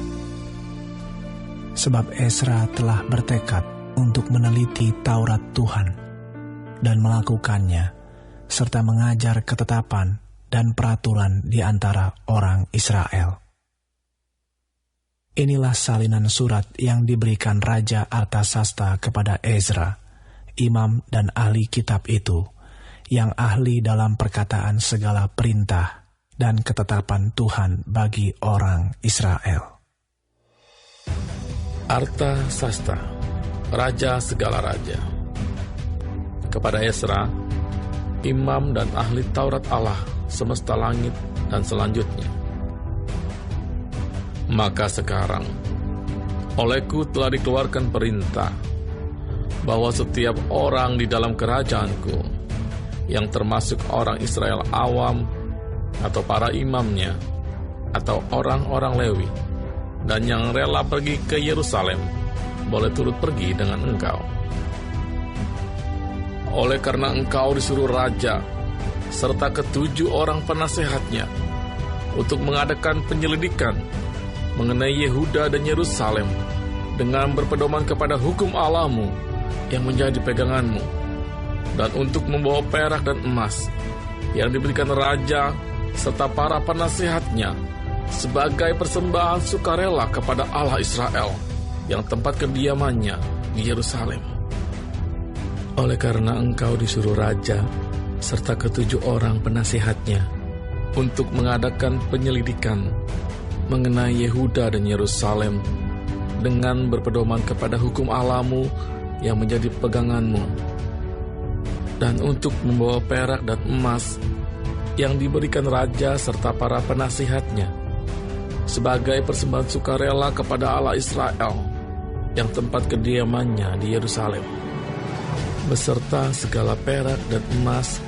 Sebab Ezra telah bertekad untuk meneliti Taurat Tuhan dan melakukannya, serta mengajar ketetapan dan peraturan di antara orang Israel. Inilah salinan surat yang diberikan Raja Artasasta kepada Ezra, imam dan ahli kitab itu, yang ahli dalam perkataan segala perintah dan ketetapan Tuhan bagi orang Israel. Artasasta, raja segala raja, kepada Ezra, imam dan ahli Taurat Allah semesta langit dan selanjutnya. Maka sekarang, olehku telah dikeluarkan perintah bahwa setiap orang di dalam kerajaanku, yang termasuk orang Israel awam, atau para imamnya, atau orang-orang Lewi, dan yang rela pergi ke Yerusalem, boleh turut pergi dengan engkau. Oleh karena engkau disuruh raja serta ke-7 orang penasehatnya untuk mengadakan penyelidikan mengenai Yehuda dan Yerusalem dengan berpedoman kepada hukum Allahmu yang menjadi peganganmu, dan untuk membawa perak dan emas yang diberikan raja serta para penasehatnya sebagai persembahan sukarela kepada Allah Israel yang tempat kediamannya di Yerusalem. Oleh karena engkau disuruh raja serta ke-7 orang penasehatnya untuk mengadakan penyelidikan mengenai Yehuda dan Yerusalem dengan berpedoman kepada hukum Allahmu yang menjadi peganganmu, dan untuk membawa perak dan emas yang diberikan raja serta para penasihatnya sebagai persembahan sukarela kepada Allah Israel yang tempat kediamannya di Yerusalem, beserta segala perak dan emas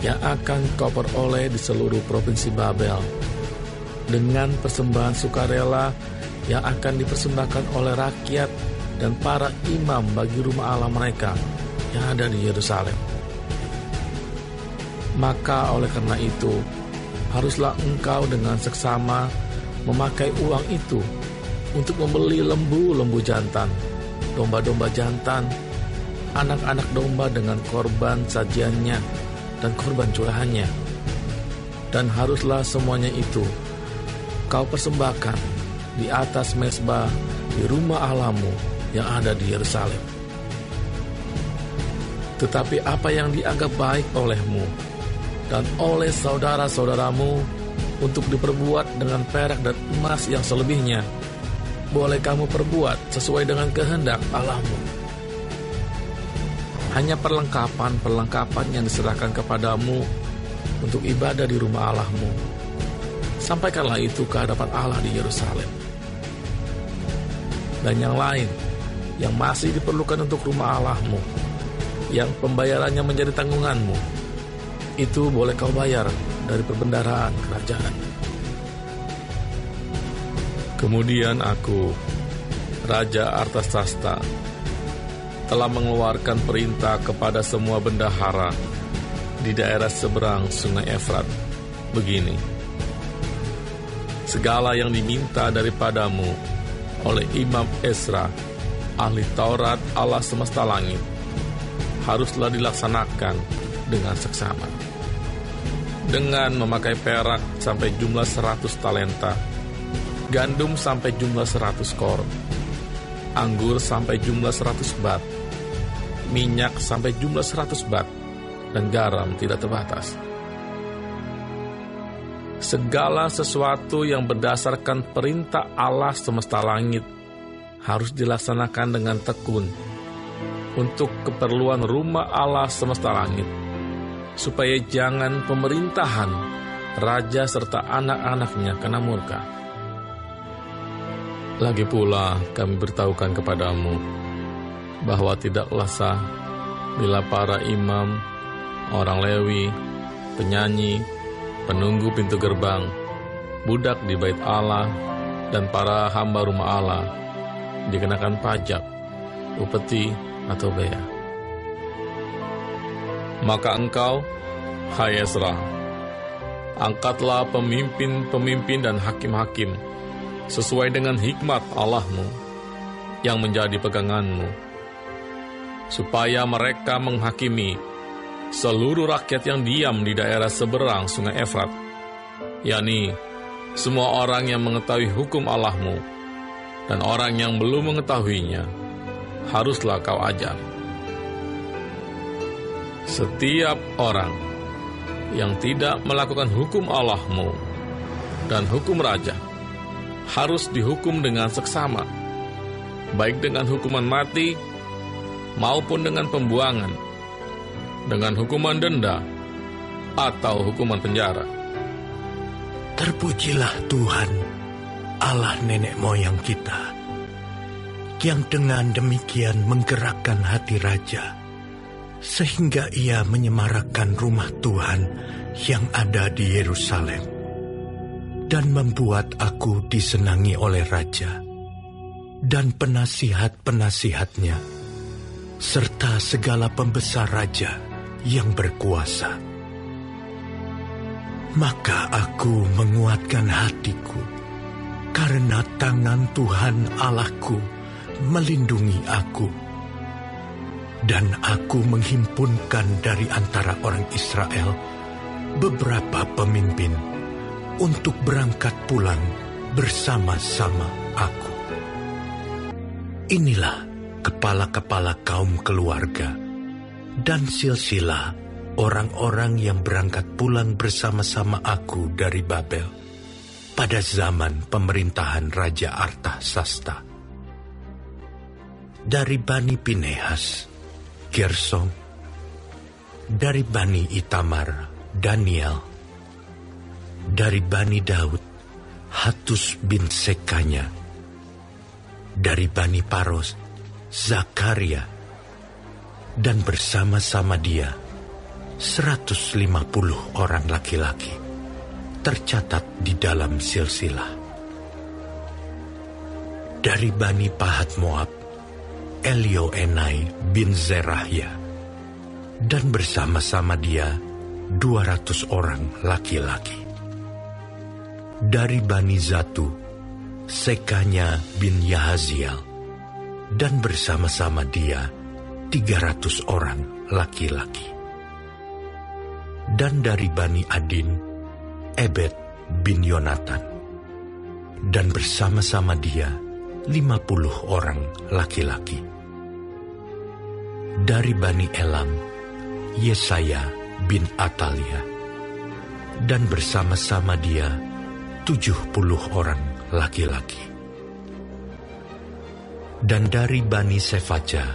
yang akan kau peroleh di seluruh provinsi Babel, dengan persembahan sukarela yang akan dipersembahkan oleh rakyat dan para imam bagi rumah Allah mereka yang ada di Yerusalem. Maka oleh karena itu, haruslah engkau dengan seksama memakai uang itu untuk membeli lembu-lembu jantan, domba-domba jantan, anak-anak domba dengan korban sajiannya dan korban curahannya. Dan haruslah semuanya itu kau persembahkan di atas mezbah di rumah Allahmu yang ada di Yerusalem. Tetapi apa yang dianggap baik olehmu dan oleh saudara-saudaramu untuk diperbuat dengan perak dan emas yang selebihnya, boleh kamu perbuat sesuai dengan kehendak Allahmu. Hanya perlengkapan-perlengkapan yang diserahkan kepadamu untuk ibadah di rumah Allahmu, sampaikanlah itu ke hadapan Allah di Yerusalem. Dan yang lain yang masih diperlukan untuk rumah Allahmu, yang pembayarannya menjadi tanggunganmu, itu boleh kau bayar dari perbendaharaan kerajaan. Kemudian aku, Raja Artasasta, telah mengeluarkan perintah kepada semua bendahara di daerah seberang Sungai Efrat, begini: segala yang diminta daripadamu oleh Imam Ezra, ahli Taurat Allah semesta langit, haruslah dilaksanakan dengan seksama, dengan memakai perak sampai jumlah 100 talenta, gandum sampai jumlah 100 kor, anggur sampai jumlah 100 bat, minyak sampai jumlah 100 bat, dan garam tidak terbatas. Segala sesuatu yang berdasarkan perintah Allah semesta langit harus dilaksanakan dengan tekun untuk keperluan rumah Allah semesta langit, supaya jangan pemerintahan raja serta anak-anaknya kena murka. Lagi pula kami beritahukan kepadamu bahwa tidaklah sah bila para imam, orang Lewi, penyanyi, penunggu pintu gerbang, budak di bait Allah, dan para hamba rumah Allah dikenakan pajak, upeti, atau bea. Maka engkau, hai Ezra, angkatlah pemimpin-pemimpin dan hakim-hakim sesuai dengan hikmat Allahmu yang menjadi peganganmu, supaya mereka menghakimi seluruh rakyat yang diam di daerah seberang Sungai Efrat, yakni semua orang yang mengetahui hukum Allahmu dan orang yang belum mengetahuinya, haruslah kau ajar. Setiap orang yang tidak melakukan hukum Allahmu dan hukum raja harus dihukum dengan seksama, baik dengan hukuman mati maupun dengan pembuangan, dengan hukuman denda atau hukuman penjara. Terpujilah Tuhan, Allah nenek moyang kita, yang dengan demikian menggerakkan hati raja, sehingga ia menyemarakkan rumah Tuhan yang ada di Yerusalem, dan membuat aku disenangi oleh raja dan penasihat-penasihatnya, serta segala pembesar raja yang berkuasa. Maka aku menguatkan hatiku, karena tangan Tuhan Allahku melindungi aku, dan aku menghimpunkan dari antara orang Israel beberapa pemimpin untuk berangkat pulang bersama-sama aku. Inilah kepala-kepala kaum keluarga dan silsilah orang-orang yang berangkat pulang bersama-sama aku dari Babel pada zaman pemerintahan Raja Artasasta. Dari Bani Pinehas, Gersom; dari Bani Itamar, Daniel; dari Bani Daud, Hatus bin Sekanya; dari Bani Paros, Zakaria; dan bersama-sama dia 150 orang laki-laki. tercatat di dalam silsilah. Dari Bani Pahat Moab, Elioenai bin Zerahya, dan bersama-sama dia 200 orang laki-laki. Dari Bani Zatu, Sekanya bin Yahaziel, dan bersama-sama dia 300 orang laki-laki. Dan dari Bani Adin, Ebed bin Yonatan, dan bersama-sama dia 50 orang laki-laki. Dari Bani Elam, Yesaya bin Atalia, dan bersama-sama dia 70 orang laki-laki. Dan dari Bani Sefaja,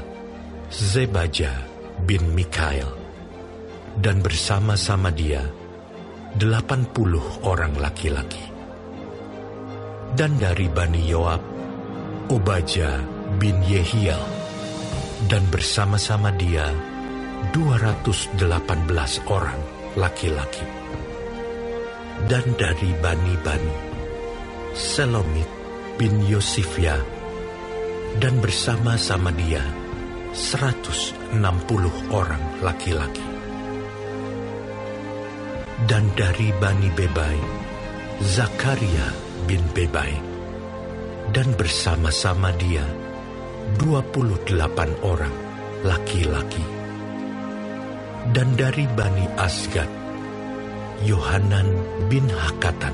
Zebaja bin Mikael, dan bersama-sama dia 80 orang laki-laki. Dan dari Bani Yoab, Obaja bin Yehiel, dan bersama-sama dia 218 orang laki-laki. Dan dari Bani, Selomit bin Yosifia, dan bersama-sama dia 160 orang laki-laki. Dan dari Bani Bebai, Zakaria bin Bebai, dan bersama-sama dia 28 orang laki-laki. Dan dari Bani Asgad, Yohanan bin Hakatan,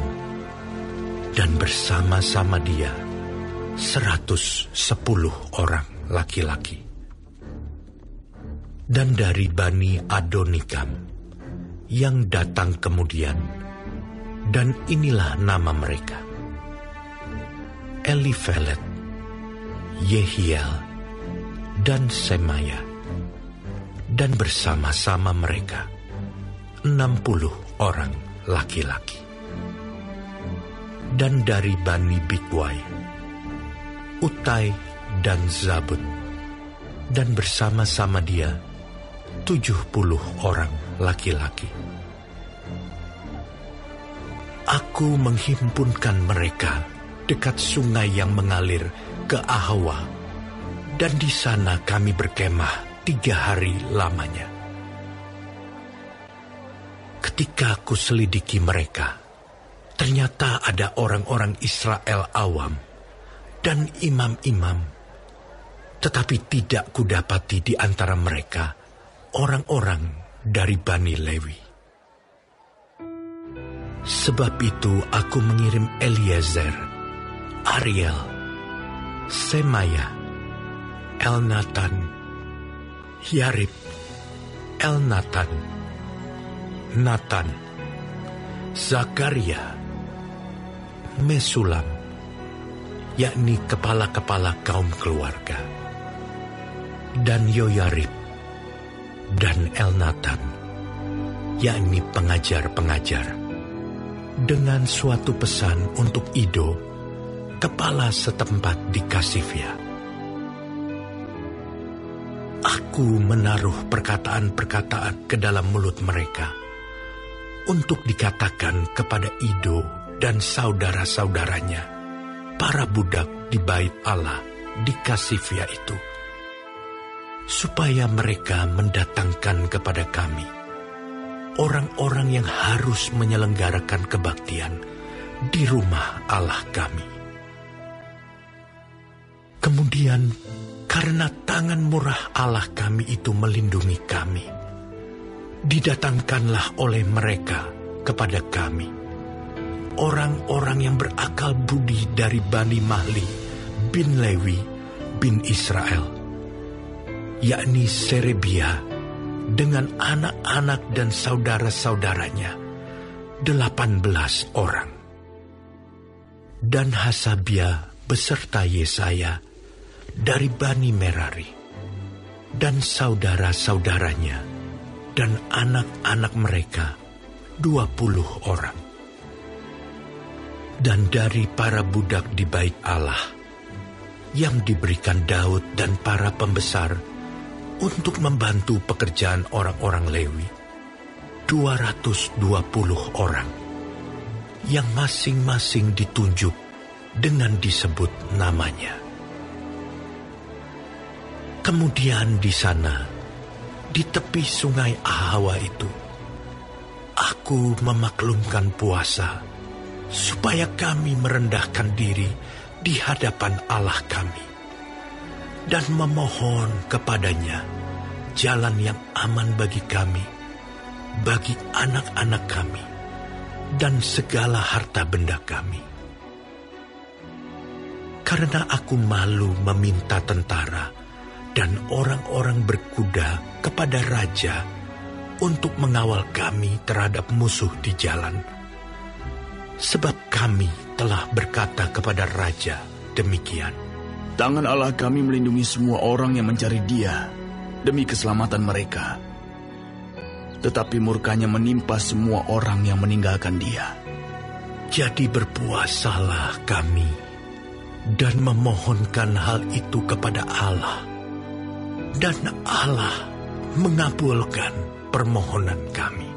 dan bersama-sama dia 110 orang laki-laki. Dan dari Bani Adonikam, yang datang kemudian, dan inilah nama mereka: Elifelet, Yehiel, dan Semaya, dan bersama-sama mereka 60 orang laki-laki. Dan dari Bani Bigwai, Utai dan Zabud, dan bersama-sama dia 70 orang laki-laki. Aku menghimpunkan mereka dekat sungai yang mengalir ke Ahawa, dan di sana kami berkemah 3 hari lamanya. Ketika aku selidiki mereka, ternyata ada orang-orang Israel awam dan imam-imam, tetapi tidak kudapati di antara mereka orang-orang dari Bani Lewi. Sebab itu aku mengirim Eliezer, Ariel, Semaya, Elnatan, Yarib, Elnatan, Natan, Zakaria, Mesulam, yakni kepala-kepala kaum keluarga, dan Yoyarib, dan Elnatan, yakni pengajar-pengajar, dengan suatu pesan untuk Ido, kepala setempat di Kasifia. Aku menaruh perkataan-perkataan ke dalam mulut mereka untuk dikatakan kepada Ido dan saudara-saudaranya, para budak di bait Allah di Kasifia itu, supaya mereka mendatangkan kepada kami orang-orang yang harus menyelenggarakan kebaktian di rumah Allah kami. Kemudian, karena tangan murah Allah kami itu melindungi kami, didatangkanlah oleh mereka kepada kami orang-orang yang berakal budi dari Bani Mahli bin Lewi bin Israel, yakni Serebia dengan anak-anak dan saudara-saudaranya 18 orang. Dan Hasabia beserta Yesaya dari Bani Merari, dan saudara-saudaranya dan anak-anak mereka 20 orang. Dan dari para budak di bait Allah yang diberikan Daud dan para pembesar untuk membantu pekerjaan orang-orang Lewi, 220 orang. yang masing-masing ditunjuk dengan disebut namanya. Kemudian di sana, di tepi sungai Ahawa itu, aku memaklumkan puasa, supaya kami merendahkan diri di hadapan Allah kami, dan memohon kepadanya jalan yang aman bagi kami, bagi anak-anak kami, dan segala harta benda kami. Karena aku malu meminta tentara dan orang-orang berkuda kepada raja untuk mengawal kami terhadap musuh di jalan. Sebab kami telah berkata kepada raja demikian. Tangan Allah kami melindungi semua orang yang mencari Dia demi keselamatan mereka. Tetapi murkanya menimpa semua orang yang meninggalkan Dia. Jadi berpuasalah kami dan memohonkan hal itu kepada Allah. Dan Allah mengabulkan permohonan kami.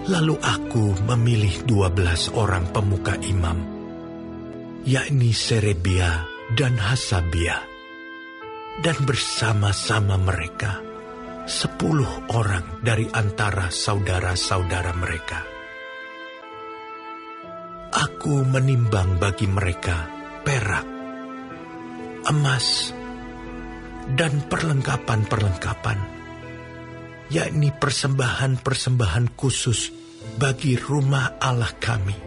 Lalu aku memilih 12 orang pemuka imam, yakni Serebia dan Hasabia, dan bersama-sama mereka 10 orang dari antara saudara-saudara mereka. Aku menimbang bagi mereka perak, emas, dan perlengkapan-perlengkapan, yakni persembahan-persembahan khusus bagi rumah Allah kami,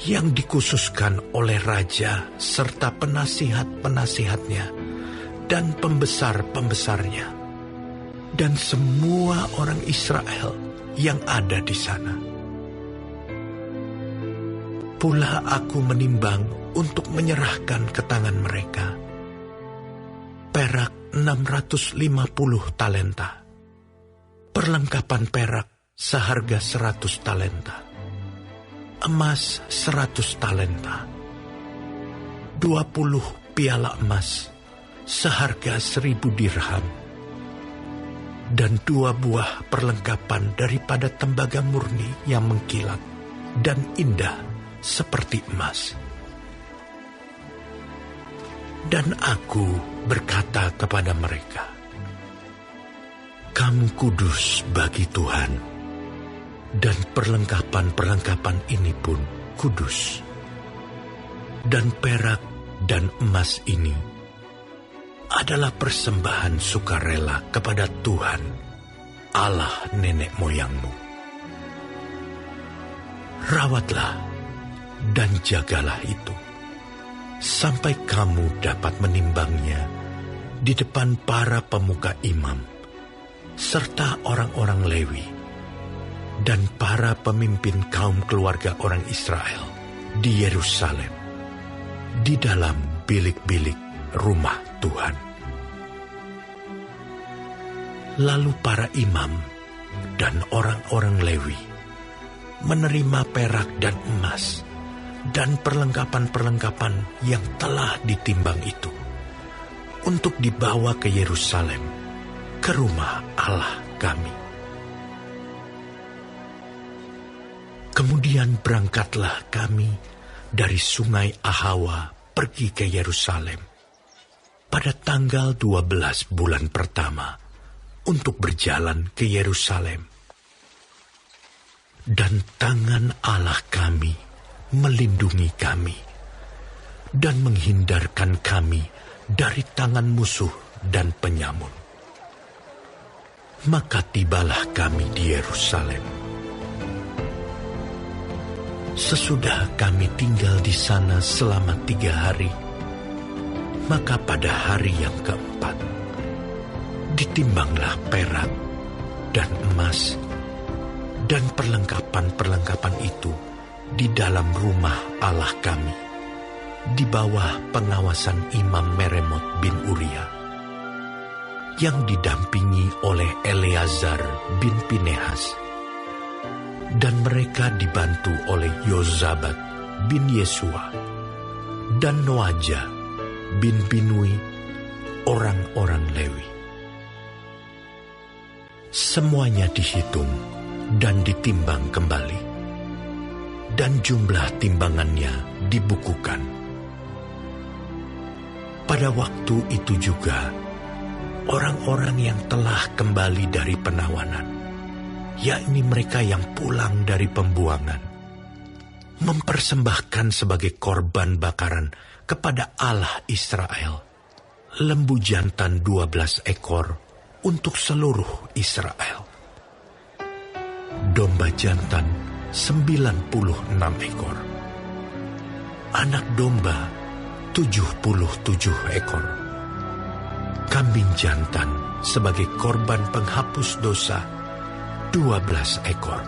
yang dikhususkan oleh raja serta penasihat-penasihatnya dan pembesar-pembesarnya, dan semua orang Israel yang ada di sana. Pula aku menimbang untuk menyerahkan ke tangan mereka perak 650 talenta, perlengkapan perak seharga 100 talenta, emas 100 talenta, 20 piala emas seharga 1000 dirham, dan 2 buah perlengkapan daripada tembaga murni yang mengkilat dan indah seperti emas. Dan aku berkata kepada mereka, kamu kudus bagi Tuhan, dan perlengkapan-perlengkapan ini pun kudus. Dan perak dan emas ini adalah persembahan sukarela kepada Tuhan, Allah nenek moyangmu. Rawatlah dan jagalah itu, sampai kamu dapat menimbangnya di depan para pemuka imam, serta orang-orang Lewi, dan para pemimpin kaum keluarga orang Israel di Yerusalem, di dalam bilik-bilik rumah Tuhan. Lalu para imam dan orang-orang Lewi menerima perak dan emas dan perlengkapan-perlengkapan yang telah ditimbang itu untuk dibawa ke Yerusalem, ke rumah Allah kami. Kemudian berangkatlah kami dari sungai Ahawa pergi ke Yerusalem pada tanggal 12 bulan pertama untuk berjalan ke Yerusalem. Dan tangan Allah kami melindungi kami dan menghindarkan kami dari tangan musuh dan penyamun. Maka tibalah kami di Yerusalem. Sesudah kami tinggal di sana selama 3 hari, maka pada hari yang keempat, ditimbanglah perak dan emas dan perlengkapan-perlengkapan itu di dalam rumah Allah kami, di bawah pengawasan Imam Meremot bin Uria, yang didampingi oleh Eleazar bin Pinehas, dan mereka dibantu oleh Yozabat bin Yesua dan Noaja bin Binui, orang-orang Lewi. Semuanya dihitung dan ditimbang kembali, dan jumlah timbangannya dibukukan. Pada waktu itu juga, orang-orang yang telah kembali dari penawanan, yakni mereka yang pulang dari pembuangan, mempersembahkan sebagai korban bakaran kepada Allah Israel lembu jantan 12 ekor untuk seluruh Israel, domba jantan 96 ekor, anak domba 77 ekor, kambing jantan sebagai korban penghapus dosa 12 ekor.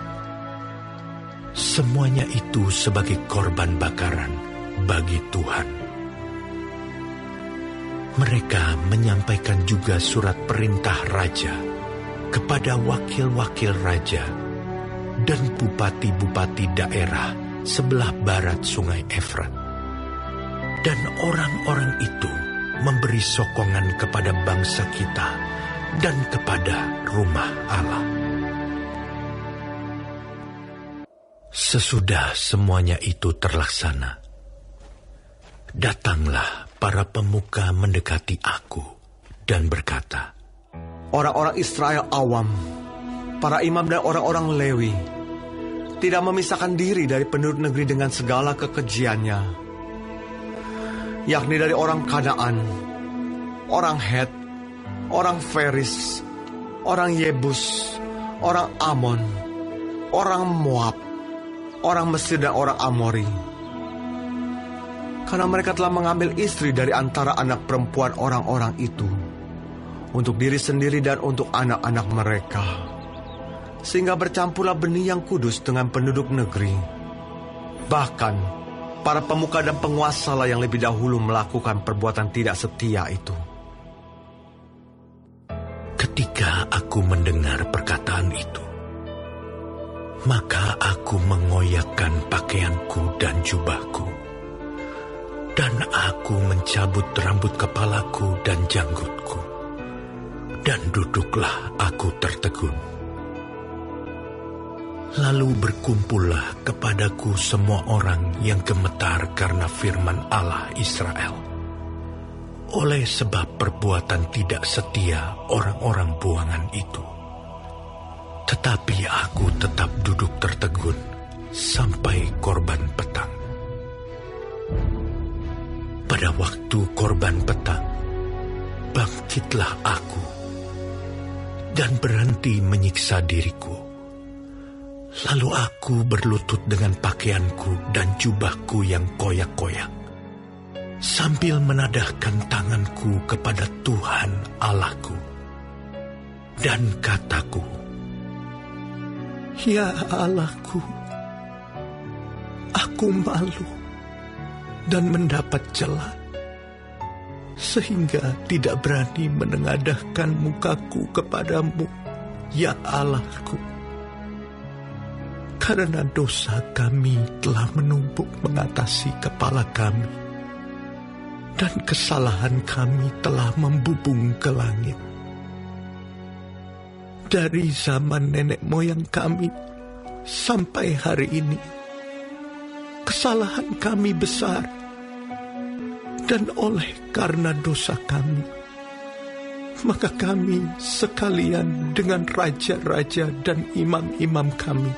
Semuanya itu sebagai korban bakaran bagi Tuhan. Mereka menyampaikan juga surat perintah raja kepada wakil-wakil raja dan bupati-bupati daerah sebelah barat sungai Efrat. Dan orang-orang itu memberi sokongan kepada bangsa kita dan kepada rumah Allah. Sesudah semuanya itu terlaksana, datanglah para pemuka mendekati aku dan berkata, orang-orang Israel awam, para imam dan orang-orang Lewi, tidak memisahkan diri dari penduduk negeri dengan segala kekejiannya, yakni dari orang Kanaan, orang Het, orang Feris, orang Yebus, orang Amon, orang Moab, orang Mesir dan orang Amori. Karena mereka telah mengambil istri dari antara anak perempuan orang-orang itu untuk diri sendiri dan untuk anak-anak mereka, sehingga bercampurlah benih yang kudus dengan penduduk negeri. Bahkan para pemuka dan penguasa lah yang lebih dahulu melakukan perbuatan tidak setia itu. Ketika aku mendengar perkataan itu, maka aku mengoyakkan pakaianku dan jubahku, dan aku mencabut rambut kepalaku dan janggutku, dan duduklah aku tertegun. Lalu berkumpullah kepadaku semua orang yang gemetar karena firman Allah Israel, oleh sebab perbuatan tidak setia orang-orang buangan itu. Tetapi aku tetap duduk tertegun sampai korban petang. Pada waktu korban petang, bangkitlah aku dan berhenti menyiksa diriku. Lalu aku berlutut dengan pakaianku dan jubahku yang koyak-koyak, sambil menadahkan tanganku kepada Tuhan Allahku. Dan kataku, "Ya Allahku, aku malu dan mendapat celah, sehingga tidak berani menengadahkan mukaku kepadamu, ya Allahku. Karena dosa kami telah menumpuk mengatasi kepala kami, dan kesalahan kami telah membubung ke langit. Dari zaman nenek moyang kami sampai hari ini, kesalahan kami besar, dan oleh karena dosa kami, maka kami sekalian dengan raja-raja dan imam-imam kami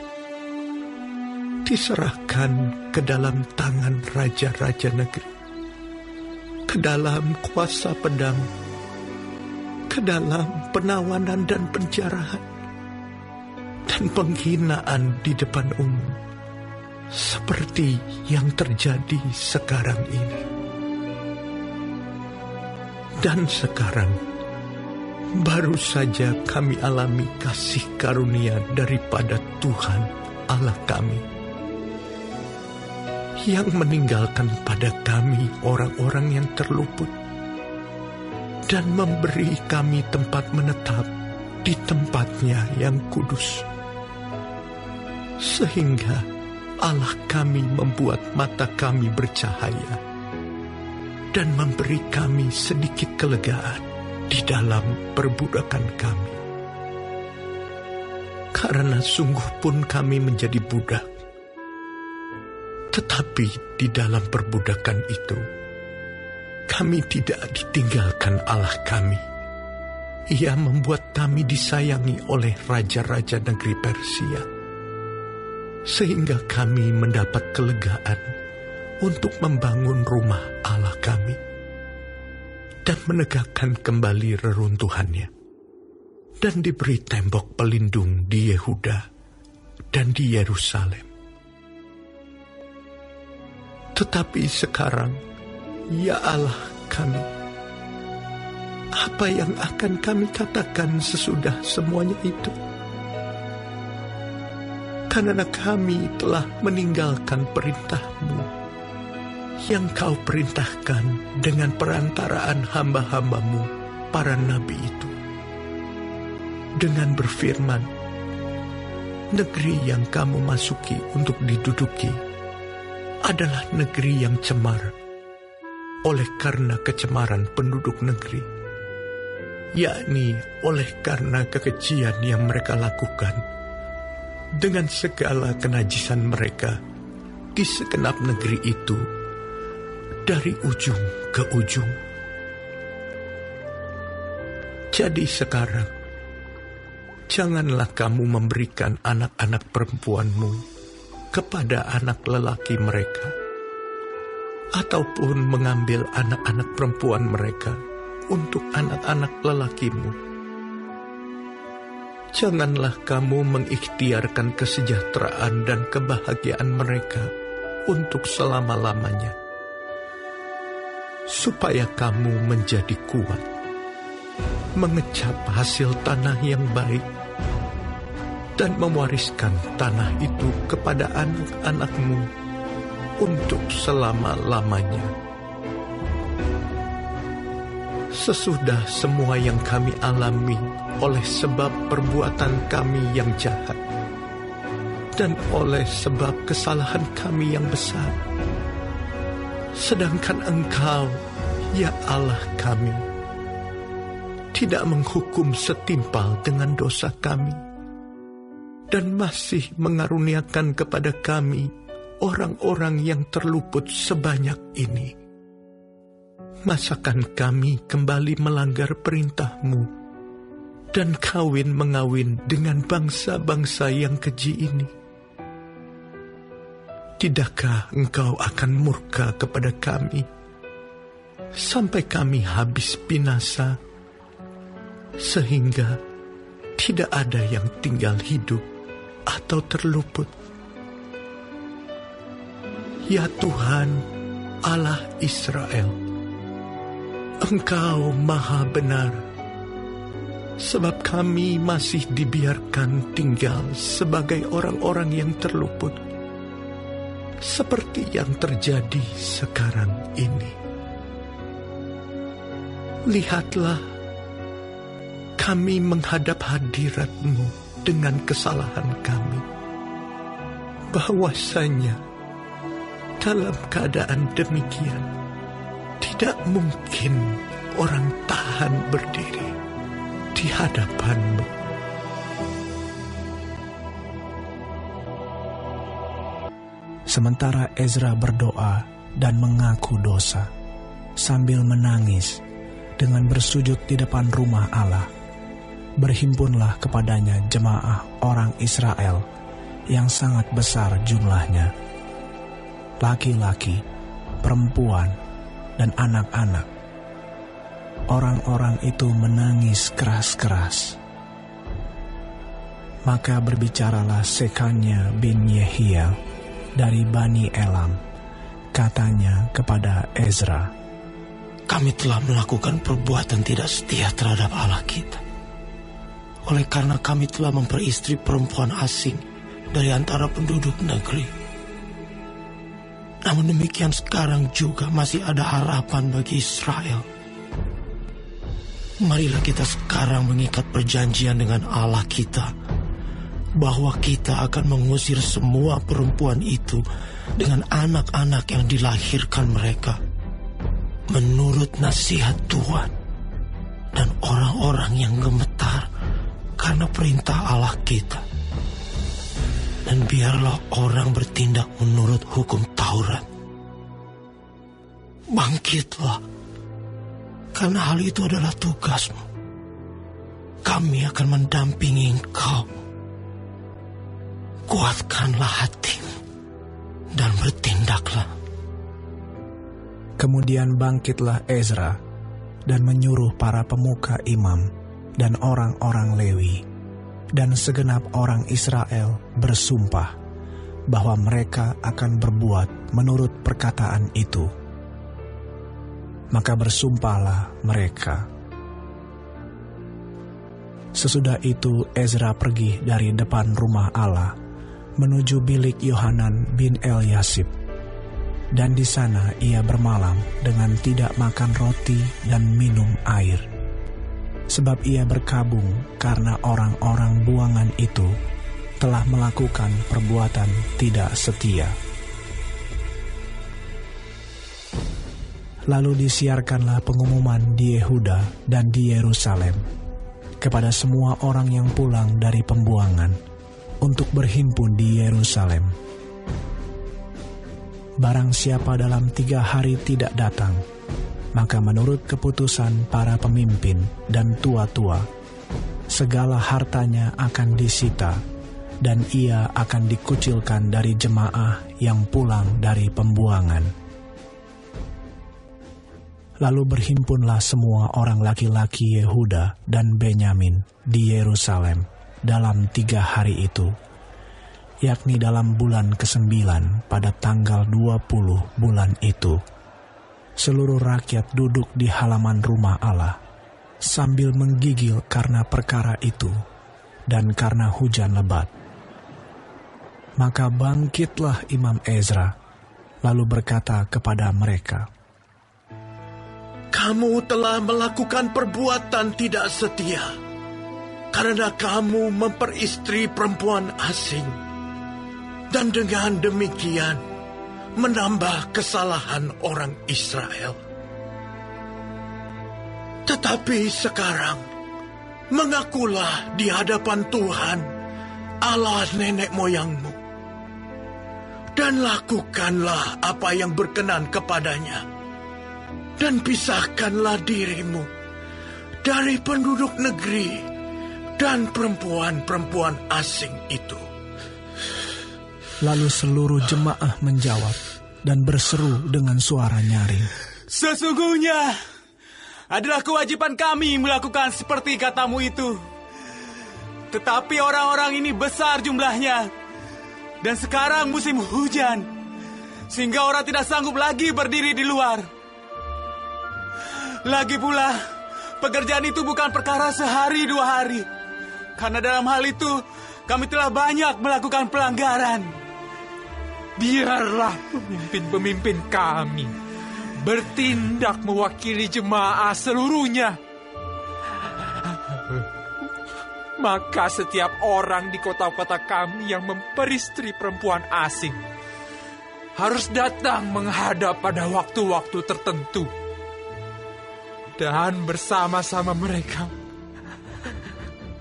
diserahkan ke dalam tangan raja-raja negeri, ke dalam kuasa pedang, ke dalam penawanan dan penjarahan, dan penghinaan di depan umum, seperti yang terjadi sekarang ini. Dan sekarang, baru saja kami alami kasih karunia daripada Tuhan Allah kami, yang meninggalkan pada kami orang-orang yang terluput, dan memberi kami tempat menetap di tempatnya yang kudus. Sehingga Allah kami membuat mata kami bercahaya, dan memberi kami sedikit kelegaan di dalam perbudakan kami. karena sungguh pun kami menjadi budak. Tetapi di dalam perbudakan itu, kami tidak ditinggalkan Allah kami. Ia membuat kami disayangi oleh raja-raja negeri Persia, sehingga kami mendapat kelegaan untuk membangun rumah Allah kami dan menegakkan kembali reruntuhannya, dan diberi tembok pelindung di Yehuda dan di Yerusalem. Tetapi sekarang, ya Allah kami, apa yang akan kami katakan sesudah semuanya itu? Karena kami telah meninggalkan perintah-Mu yang Kau perintahkan dengan perantaraan hamba-hamba-Mu, para nabi itu, dengan berfirman, negeri yang kamu masuki untuk diduduki adalah negeri yang cemar oleh karena kecemaran penduduk negeri, yakni oleh karena kekejian yang mereka lakukan dengan segala kenajisan mereka di segenap negeri itu dari ujung ke ujung. Jadi sekarang, janganlah kamu memberikan anak-anak perempuanmu kepada anak lelaki mereka, ataupun mengambil anak-anak perempuan mereka untuk anak-anak lelakimu. Janganlah kamu mengikhtiarkan kesejahteraan dan kebahagiaan mereka untuk selama-lamanya, supaya kamu menjadi kuat, mengecap hasil tanah yang baik, dan mewariskan tanah itu kepada anak-anakmu untuk selama-lamanya. Sesudah semua yang kami alami oleh sebab perbuatan kami yang jahat, dan oleh sebab kesalahan kami yang besar, sedangkan Engkau, ya Allah kami, tidak menghukum setimpal dengan dosa kami, dan masih mengaruniakan kepada kami orang-orang yang terluput sebanyak ini. Masakan kami kembali melanggar perintah-Mu dan kawin-mengawin dengan bangsa-bangsa yang keji ini? Tidakkah Engkau akan murka kepada kami sampai kami habis binasa, sehingga tidak ada yang tinggal hidup atau terluput? Ya Tuhan, Allah Israel, Engkau maha benar, sebab kami masih dibiarkan tinggal sebagai orang-orang yang terluput, seperti yang terjadi sekarang ini. Lihatlah, kami menghadap hadirat-Mu dengan kesalahan kami, bahwasanya dalam keadaan demikian tidak mungkin orang tahan berdiri di hadapan-Mu. Sementara Ezra berdoa dan mengaku dosa, sambil menangis dengan bersujud di depan rumah Allah, berhimpunlah kepadanya jemaah orang Israel yang sangat besar jumlahnya, laki-laki, perempuan, dan anak-anak. Orang-orang itu menangis keras-keras. Maka berbicaralah Sekania bin Yehiel dari Bani Elam, katanya kepada Ezra, kami telah melakukan perbuatan tidak setia terhadap Allah kita, oleh karena kami telah memperistri perempuan asing dari antara penduduk negeri. Namun demikian sekarang juga masih ada harapan bagi Israel. Marilah kita sekarang mengikat perjanjian dengan Allah kita, bahwa kita akan mengusir semua perempuan itu dengan anak-anak yang dilahirkan mereka, menurut nasihat Tuhan, dan orang-orang yang gemetar karena perintah Allah kita dan biarlah orang bertindak menurut hukum Taurat. Bangkitlah, karena hal itu adalah tugasmu. Kami akan mendampingi engkau. Kuatkanlah hatimu dan bertindaklah. Kemudian bangkitlah Ezra dan menyuruh para pemuka imam dan orang-orang Lewi dan segenap orang Israel bersumpah bahwa mereka akan berbuat menurut perkataan itu. Maka bersumpahlah mereka. Sesudah itu Ezra pergi dari depan rumah Allah menuju bilik Yohanan bin Eliasib, dan di sana ia bermalam dengan tidak makan roti dan minum air, sebab ia berkabung karena orang-orang buangan itu telah melakukan perbuatan tidak setia. Lalu disiarkanlah pengumuman di Yehuda dan di Yerusalem kepada semua orang yang pulang dari pembuangan untuk berhimpun di Yerusalem. Barang siapa dalam 3 hari tidak datang, maka menurut keputusan para pemimpin dan tua-tua, segala hartanya akan disita, dan ia akan dikucilkan dari jemaah yang pulang dari pembuangan. Lalu berhimpunlah semua orang laki-laki Yehuda dan Benyamin di Yerusalem dalam 3 hari itu, yakni dalam bulan ke-9 pada tanggal 20 bulan itu. Seluruh rakyat duduk di halaman rumah Allah sambil menggigil karena perkara itu dan karena hujan lebat. Maka bangkitlah Imam Ezra lalu berkata kepada mereka, "Kamu telah melakukan perbuatan tidak setia, karena kamu memperistri perempuan asing, dan dengan demikian menambah kesalahan orang Israel. Tetapi sekarang, mengakulah di hadapan Tuhan, Allah nenek moyangmu, dan lakukanlah apa yang berkenan kepadanya, dan pisahkanlah dirimu dari penduduk negeri dan perempuan-perempuan asing itu." Lalu seluruh jemaah menjawab dan berseru dengan suara nyaring, "Sesungguhnya adalah kewajiban kami melakukan seperti katamu itu. Tetapi orang-orang ini besar jumlahnya, dan sekarang musim hujan, sehingga orang tidak sanggup lagi berdiri di luar. Lagi pula, pekerjaan itu bukan perkara sehari 2 hari, karena dalam hal itu kami telah banyak melakukan pelanggaran. Biarlah pemimpin-pemimpin kami bertindak mewakili jemaah seluruhnya. Maka setiap orang di kota-kota kami yang memperistri perempuan asing harus datang menghadap pada waktu-waktu tertentu. Dan bersama-sama mereka,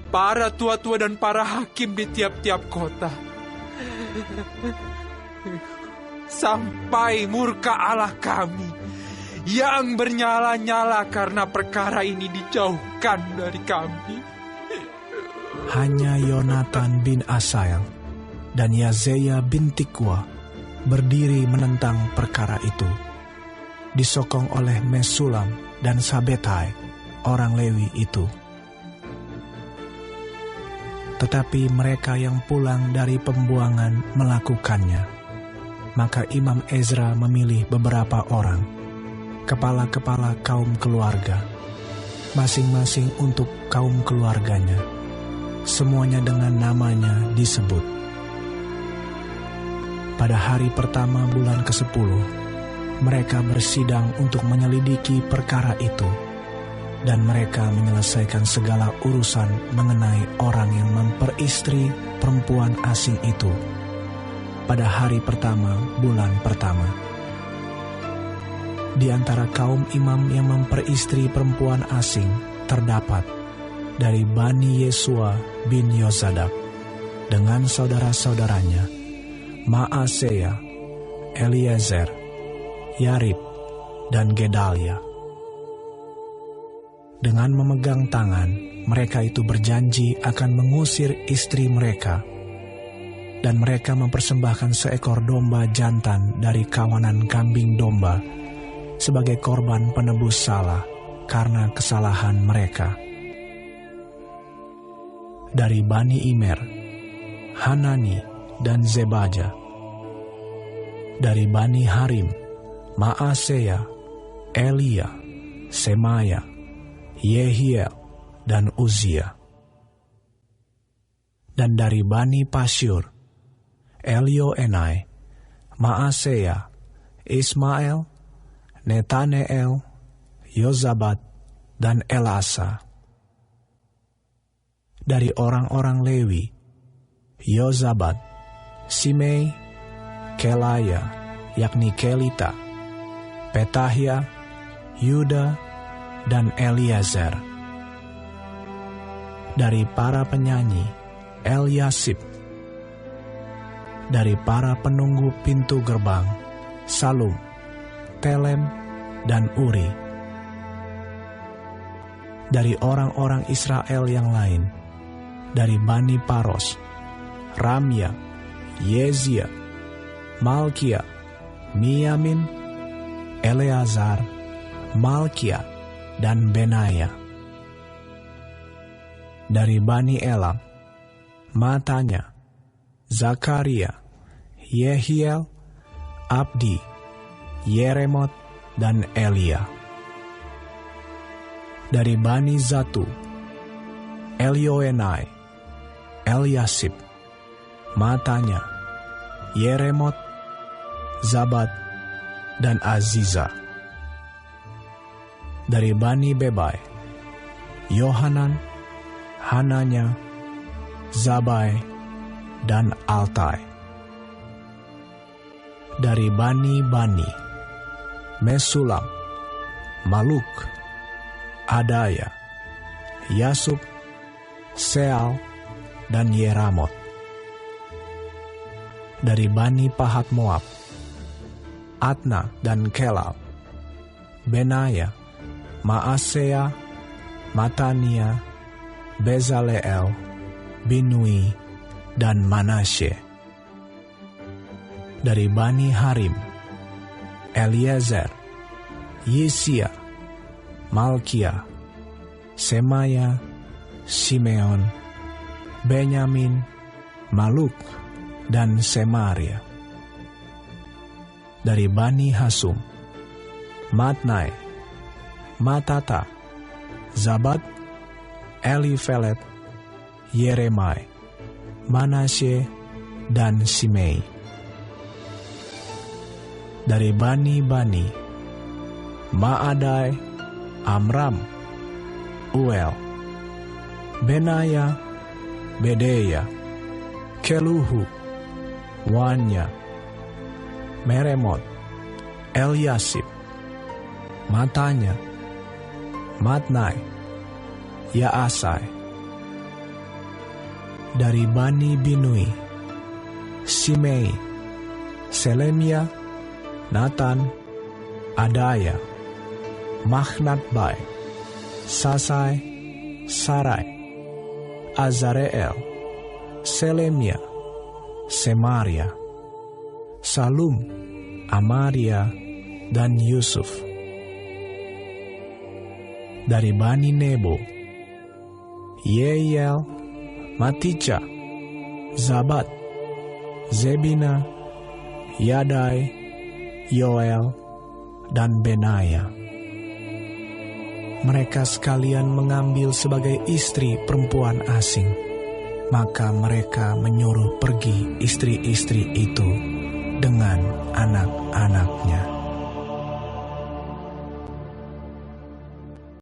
para tua-tua dan para hakim di tiap-tiap kota, sampai murka Allah kami yang bernyala-nyala karena perkara ini dijauhkan dari kami. Hanya Yonatan bin Asael dan Yazeya bin Tikwa berdiri menentang perkara itu, disokong oleh Mesulam dan Sabetai, orang Lewi itu. Tetapi mereka yang pulang dari pembuangan melakukannya. Maka Imam Ezra memilih beberapa orang, kepala-kepala kaum keluarga, masing-masing untuk kaum keluarganya. Semuanya dengan namanya disebut. Pada hari pertama bulan ke-10, mereka bersidang untuk menyelidiki perkara itu, dan mereka menyelesaikan segala urusan mengenai orang yang memperistri perempuan asing itu pada hari pertama bulan pertama. Di antara kaum imam yang memperistri perempuan asing terdapat dari Bani Yesua bin Yozadak, dengan saudara-saudaranya, Maaseya, Eliezer, Yarib, dan Gedalia. Dengan memegang tangan, mereka itu berjanji akan mengusir istri mereka, dan mereka mempersembahkan seekor domba jantan dari kawanan kambing domba sebagai korban penebus salah karena kesalahan mereka. Dari Bani Imer, Hanani dan Zebaja. Dari Bani Harim, Maaseya, Elia, Semaya, Yehiel, dan Uzia. Dan dari Bani Pasyur, Elioenai, Maaseya, Ismael, Netaneel, Yozabat, dan Elasa. Dari orang-orang Lewi, Yozabat, Simei, Kelaya, yakni Kelita, Petahia, Yuda, dan Eliazar. Dari para penyanyi, Eliasib. Dari para penunggu pintu gerbang, Salum, Telem, dan Uri. Dari orang-orang Israel yang lain, dari Bani Paros, Ramya, Yezia, Malkia, Miyamin, Eleazar, Malkia, dan Benaya. Dari Bani Elam, Matanya, Zakaria, Yehiel, Abdi, Yeremot, dan Elia. Dari Bani Zatu, Elioenai, Eliasib, Matanya, Yeremot, Zabad, dan Aziza. Dari Bani Bebai, Yohanan, Hananya, Zabai, dan Altai. Dari Bani, Mesulam, Maluk, Adaya, Yasub, Seal, dan Yeramot. Dari Bani Pahat Moab, Atna dan Kelal, Benaya, Maaseya, Matania, Bezaleel, Binui, dan Manasye. Dari Bani Harim, Eliezer, Yisia, Malkia, Semaya, Simeon, Benyamin, Maluk, dan Semaria. Dari Bani Hasum, Matnai, Matata, Zabad, Elifelet, Yeremai, Manasye, dan Simei. Dari Bani, Maadai, Amram, Uel, Benaya, Bedeya, Keluhu, Wanya, Meremot, Eliasib, Matanya, Matnai, Yaasai. Dari Bani Binui, Simei, Selemia, Natan, Adaya, Machnatbai, Sasai, Sarai, Azareel, Selemia, Semaria, Salum, Amaria, dan Yusuf. Dari Bani Nebo, Yeiel, Matica, Zabat, Zebina, Yadai, Yoel, dan Benaya. Mereka sekalian mengambil sebagai istri perempuan asing. Maka mereka menyuruh pergi istri-istri itu dengan anak-anaknya.